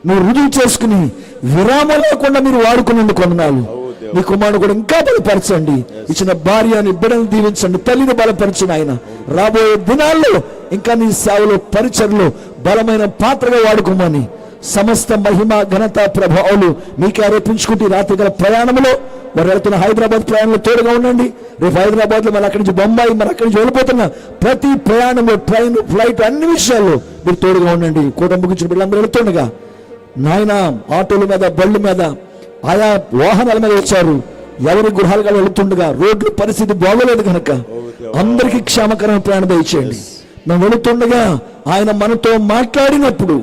నువ్వు రుజువు చేసుకుని విరామం లేకుండా మీరు వాడుకునేందుకు వందనాలు. నీ కుమారుడు కూడా ఇంకా బలపరచండి, ఇచ్చిన భార్యని బిడ్డను దీవించండి, తల్లిని బలపరిచిన ఆయన రాబోయే దినాల్లో ఇంకా నీ సేవలో పరిచర్లో బలమైన పాత్రగా వాడుకోమని సమస్త మహిమ ఘనత ప్రభావాలు మీకే ఆరోపించుకుంటూ రాత్రి గల ప్రయాణంలో మరి వెళ్తున్న హైదరాబాద్ ప్రయాణంలో తోడుగా ఉండండి. రేపు హైదరాబాద్ లో మరి అక్కడి నుంచి బొంబాయి, మరి అక్కడి నుంచి వెళ్ళిపోతున్న ప్రతి ప్రయాణంలో ట్రైన్ ఫ్లైట్ అన్ని విషయాల్లో మీరు తోడుగా ఉండండి. కూటమి ముగించిన బిడ్డలందరూ వెళుతుండగా నాయన ఆటోల మీద, బళ్ళు మీద, ఆయా వాహనాల మీద వచ్చారు. ఎవరి గృహాలుగా వెళుతుండగా రోడ్ల పరిస్థితి బాగోలేదు కనుక అందరికీ క్షేమకరమైన ప్రయాణం దయచేయండి. మేము వెళుతుండగా ఆయన మనతో మాట్లాడినప్పుడు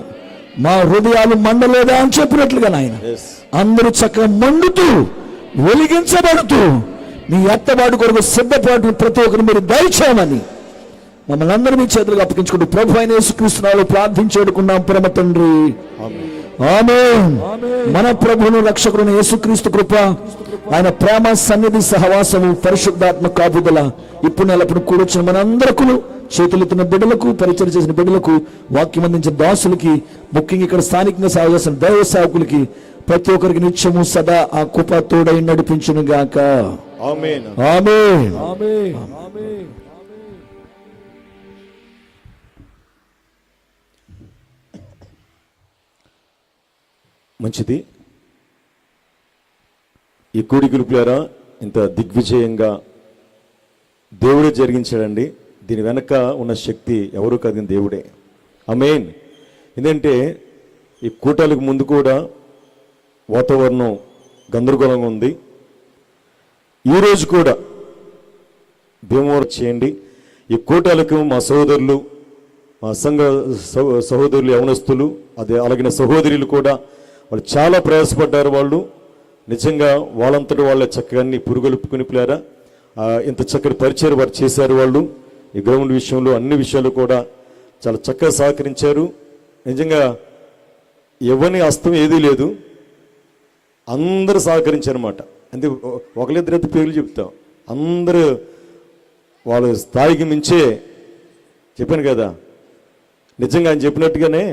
మా హృదయాలు మండలేదా అని చెప్పినట్లుగా నాయన అందరూ చక్కగా మండుతూ వెలిగించబడుతూ మీ ఎత్తబాటు కొరకు సిద్ధపాటు ప్రతి ఒక్కరు మీరు దయచేయమని మమ్మల్ని అందరూ మీ చేతులకు అప్పగించుకుంటూ ప్రభు అయిన యేసుక్రీస్తు నామములో ప్రార్థించేడుకున్నాం పరమ తండ్రి, ఆమేన్. మన ప్రభువును రక్షకుడు యేసుక్రీస్తు కృప, ఆయన ప్రేమ, సన్నిధి, సహవాసము, పరిశుద్ధాత్మ కాపుదల ఇప్పుడు నెలప్పుడు కూడొచ్చిన మనందరకు, చేతులెత్తిన బిడ్డలకు, పరిచయం చేసిన బిడ్డలకు, వాక్యం అందించిన దాసులకి, ముఖ్యంగా ఇక్కడ స్థానికంగా సేవ చేసిన దైవ సేవకులకి ప్రతి ఒక్కరికి నిత్యము సదా ఆ కృప తోడై నడిపించును గాక. ఆమేన్. ఆమేన్. మంచిది. ఈ కూడికలు ప్లేరా ఇంత దిగ్విజయంగా దేవుడే జరిగించాడండి. దీని వెనక ఉన్న శక్తి ఎవరు కాదు, దేవుడే. ఆమేన్. ఎందుకంటే ఈ కూటాలకు ముందు కూడా వాతావరణం గందరగోళంగా ఉంది. ఈరోజు కూడా భీమవరం చేయండి. ఈ కూటాలకు మా సహోదరులు, మా సంఘ సహోదరులు, యవనస్తులు, అదే అలాగే సహోదరులు కూడా వాళ్ళు చాలా ప్రయాసపడ్డారు. వాళ్ళు నిజంగా వాళ్ళంతటి వాళ్ళే చక్కగా అన్ని పురుగొలుపుకుని పిల్లారా ఇంత చక్కటి పరిచయం వారు చేశారు. వాళ్ళు ఈ గ్రౌండ్ విషయంలో అన్ని విషయాలు కూడా చాలా చక్కగా సహకరించారు. నిజంగా ఎవరిని హస్తం ఏదీ లేదు, అందరూ సహకరించారన్నమాట. అంటే ఒకరిద్దరైతే పేర్లు చెప్తాం, అందరూ వాళ్ళ స్థాయికి మించే చెప్పాను కదా. నిజంగా ఆయన చెప్పినట్టుగానే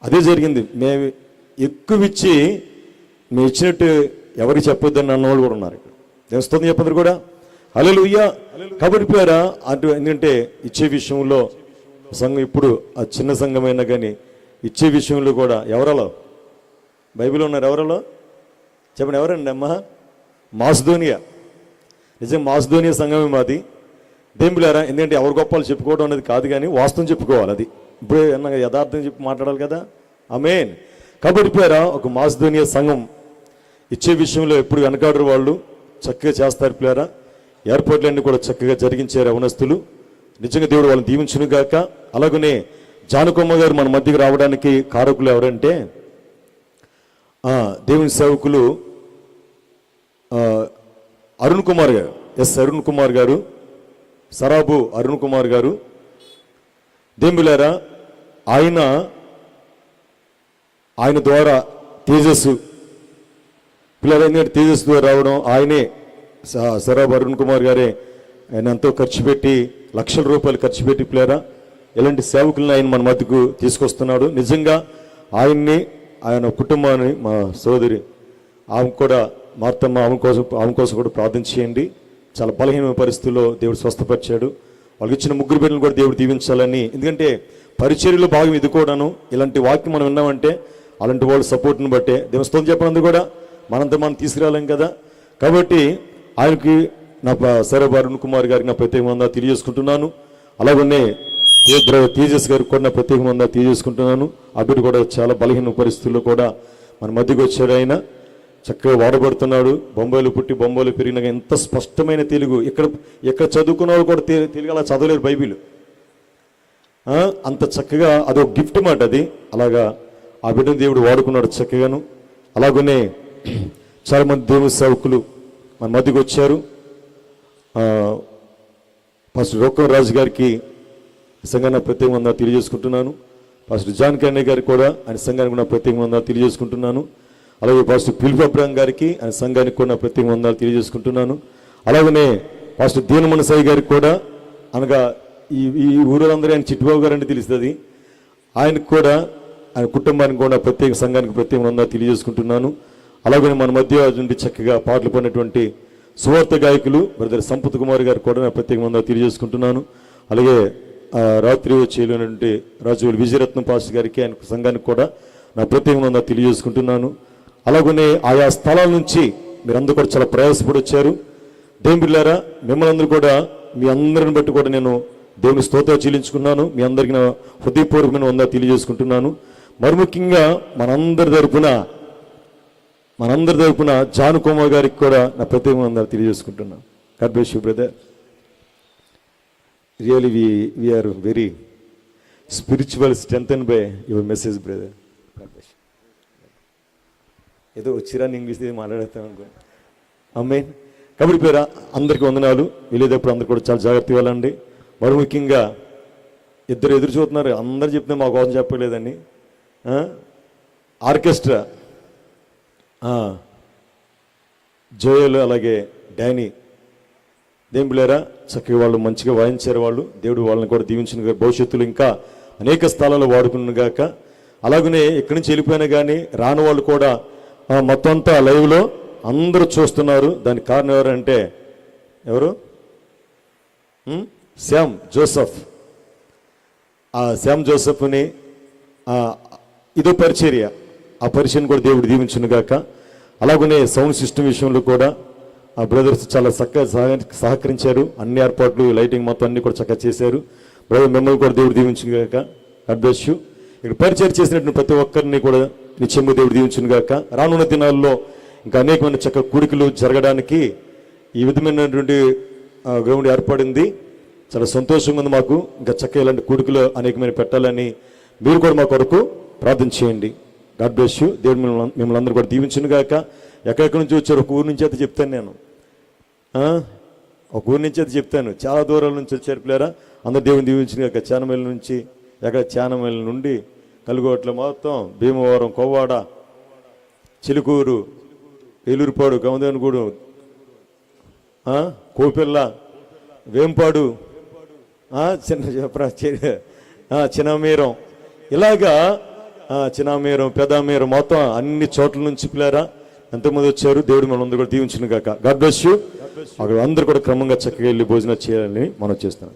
అదే జరిగింది. మేము ఎక్కువ ఇచ్చి మేము ఇచ్చినట్టు ఎవరికి చెప్పొద్దని అన్నవాళ్ళు కూడా ఉన్నారు. దేవస్థానం చెప్పందరు కూడా హల్లెలూయా. కాబట్టి పేరా అటు ఎందుకంటే ఇచ్చే విషయంలో సంఘం ఇప్పుడు ఆ చిన్న సంఘమైనా కానీ ఇచ్చే విషయంలో కూడా ఎవరలో బైబిల్లో ఉన్నారు, ఎవరలో చెప్పండి, ఎవరండి అమ్మ? మాసిదోనియా. నిజంగా మాసిదోనియా సంఘమే మాది. దేవులారా, ఎందుకంటే ఎవరు గొప్పలు చెప్పుకోవడం అనేది కాదు, కానీ వాస్తవం చెప్పుకోవాలి. అది ఇప్పుడే అన్న యథార్థం చెప్పి మాట్లాడాలి కదా. ఆమేన్. కాబట్టి పేరా ఒక మాసిదోనియా సంఘం ఇచ్చే విషయంలో ఎప్పుడు వెనకాడరు, వాళ్ళు చక్కగా చేస్తారు. పేరా ఏర్పాట్లన్నీ కూడా చక్కగా జరిగించారు యవనస్తులు. నిజంగా దేవుడు వాళ్ళని దీవించును గాక. అలాగనే జానకొమ్మ గారు మన మధ్యకి రావడానికి కారకులు ఎవరంటే దేవుని సేవకులు అరుణ్ కుమార్ గారు, అరుణ్ కుమార్ గారు, సరాబు అరుణ్ కుమార్ గారు. దేవులారా, ఆయన ద్వారా తేజస్సు పిల్లలు ఎందుకంటే తేజస్సు ద్వారా రావడం ఆయనే సరాబ్ అరుణ్ కుమార్ గారే ఆయన ఎంతో ఖర్చు పెట్టి లక్షల రూపాయలు ఖర్చు పెట్టి పిల్లరా ఇలాంటి సేవకులను ఆయన మన మధ్యకు తీసుకొస్తున్నాడు. నిజంగా ఆయన్ని ఆయన కుటుంబాన్ని మా సోదరి ఆమె కూడా మార్తమ్మ ఆమె కోసం కూడా ప్రార్థన చేయండి. చాలా బలహీనమైన పరిస్థితుల్లో దేవుడు స్వస్థపరిచాడు. వాళ్ళకి ఇచ్చిన ముగ్గురు బిడ్డలు కూడా దేవుడు దీవించాలని, ఎందుకంటే పరిచర్యలో భాగం ఇది కూడాను. ఇలాంటి వాక్యం మనం విన్నామంటే అలాంటి వాళ్ళ సపోర్ట్ని బట్టే దేవుని స్తోత్రం చెప్పినందుకు కూడా మనంతా మనం తీసుకురాలేం కదా. కాబట్టి ఆయనకి నా సరాబ్ అరుణ్ కుమార్ గారికి నా ప్రత్యేకంగా తెలియజేసుకుంటున్నాను. అలాగనే తేజస్ గారికి కూడా నా ప్రత్యేకంగా తెలియజేసుకుంటున్నాను. ఆ బిడ్డ కూడా చాలా బలహీన పరిస్థితుల్లో కూడా మన మధ్యకు వచ్చాడు. ఆయన చక్కగా వాడబడుతున్నాడు. బొంబాయిలో పుట్టి బొంబాయిలో పెరిగినాక ఎంత స్పష్టమైన తెలుగు, ఇక్కడ చదువుకున్న వాళ్ళు కూడా తెలుగు అలా చదవలేరు బైబిల్. అంత చక్కగా అదొక గిఫ్ట్ మాట అది. అలాగా ఆ బిడ్డను దేవుడు వాడుకున్నాడు చక్కగాను. అలాగనే చాలామంది దేవుని సేవకులు మన మధ్యకు వచ్చారు. పాస్టర్ రోకం రాజు గారికి సంఘాన్ని ప్రత్యేకంగా తెలియజేసుకుంటున్నాను. పాస్టర్ జాన్ కన్నయ్య గారికి కూడా ఆయన సంఘానికి కూడా ప్రత్యేకంగా తెలియజేసుకుంటున్నాను. అలాగే పాస్టర్ ఫిలిప్ అబ్రహాం గారికి ఆయన సంఘానికి కూడా ప్రత్యేకంగా తెలియజేసుకుంటున్నాను. అలాగనే పాస్టర్ దీనమణ సాయి గారికి కూడా, అనగా ఈ ఊరందరూ ఆయన చిట్టుబాబు గారు అంటే తెలుస్తుంది, ఆయనకు కూడా ఆయన కుటుంబానికి కూడా ప్రత్యేక సంఘానికి ప్రత్యేకంగా తెలియజేసుకుంటున్నాను. అలాగనే మన మధ్య నుండి చక్కగా పాటలు పాడినటువంటి సువార్త గాయకులు బ్రదర్ సంపత్ కుమార్ గారు కూడా నేను ప్రత్యేకంగా తెలియజేసుకుంటున్నాను. అలాగే రాత్రి చేయలేనటువంటి రాజువల్ విజయరత్నం పాస్టర్ గారికి ఆయన సంఘానికి కూడా నా ప్రత్యేకంగా తెలియజేసుకుంటున్నాను. అలాగనే ఆయా స్థలాల నుంచి మీరందరూ కూడా చాలా ప్రయాసపడి వచ్చారు. దేవుని బిడ్డలారా, మిమ్మల్ని అందరూ కూడా మీ అందరిని బట్టి కూడా నేను దేవుని స్తోత్రం చెల్లించుకున్నాను. మీ అందరికీ నా హృదయపూర్వకమైన తెలియజేసుకుంటున్నాను. మరి ముఖ్యంగా మనందరి తరపున జాన్ కుమార్ గారికి కూడా నా ప్రత్యేకంగా తెలియజేసుకుంటున్నాను. God bless you brother. Really we are very spiritual strengthened by your message brother. God bless you. ఏదో వచ్చిరాని ఇంగ్లీష్ మాట్లాడతాం అనుకో. ఆమేన్. కాబట్టి పేరు అందరికీ వందనాలు. వెళ్ళేటప్పుడు అందరు కూడా చాలా జాగ్రత్తగా వెళ్ళండి. మరి ముఖ్యంగా ఇద్దరు ఎదురు చూస్తున్నారు. అందరు చెప్తే మా కోసం చెప్పలేదని. ఆర్కెస్ట్రా జోయలు అలాగే డానీ దేవుని బిడ్డలారా, చక్కగా వాళ్ళు మంచిగా వాయించారు. వాళ్ళు దేవుడు వాళ్ళని కూడా దీవించిన భవిష్యత్తులో ఇంకా అనేక స్థలాల్లో వాడుకున్న గాక. అలాగనే ఇక్కడి నుంచి వెళ్ళిపోయినా కానీ రాని వాళ్ళు కూడా మొత్తం అంతా లైవ్లో అందరూ చూస్తున్నారు. దానికి కారణం ఎవరంటే ఎవరు? శ్యామ్ జోసఫ్. ఆ శ్యామ్ జోసఫ్ని ఇదో పరిచర్య, ఆ పరిచయం కూడా దేవుడు దీవించును గాక. అలాగనే సౌండ్ సిస్టమ్ విషయంలో కూడా ఆ బ్రదర్స్ చాలా చక్కగా సహకరించారు. అన్ని ఏర్పాట్లు లైటింగ్ మొత్తం అన్ని కూడా చక్కగా చేశారు. బ్రదర్ మిమ్మల్ని కూడా దేవుడు దీవించును గాక. God bless you. ఇక్కడ పరిచయం చేసినటువంటి ప్రతి ఒక్కరిని కూడా నిత్యంగా దేవుడు దీవించును గాక. రానున్న దినాల్లో ఇంకా అనేకమైన చక్కగా కూడికలు జరగడానికి ఈ విధమైనటువంటి గ్రౌండ్ ఏర్పడింది. చాలా సంతోషంగా ఉంది మాకు. ఇంకా చక్కగా ఇలాంటి కూడికలు అనేకమైన పెట్టాలని మీరు కూడా మా కొరకు ప్రార్థన చేయండి. God bless you. దేవుడు మిమ్మల్ని అందరూ కూడా దీవించును గాక. ఎక్కడెక్కడి నుంచి వచ్చారు? ఒక ఊరు నుంచి అయితే చెప్తాను నేను. ఒక ఊరి నుంచి అయితే చెప్తాను. చాలా దూరాల నుంచి వచ్చారు పిల్లరా. అందరు దేవుని దీవించును గాక. చానమేల నుంచి, చానమేల నుండి కలుగోట్ల మొత్తం భీమవరం, కొవ్వాడ, చిలుకూరు, ఏలూరుపాడు, గమదేవనగూడు, కోపిల్ల, వేంపాడు, చిన్నమీరం, ఇలాగా చిన్నమీరం, పెదామీరం మొత్తం అన్ని చోట్ల నుంచి పిల్లారా ఎంతమంది వచ్చారు. దేవుడు మన అందరూ కూడా దీవించును గాక. God bless you. అక్కడ అందరూ కూడా క్రమంగా చక్కగా వెళ్ళి భోజనం చేయాలని మనం చేస్తున్నాం.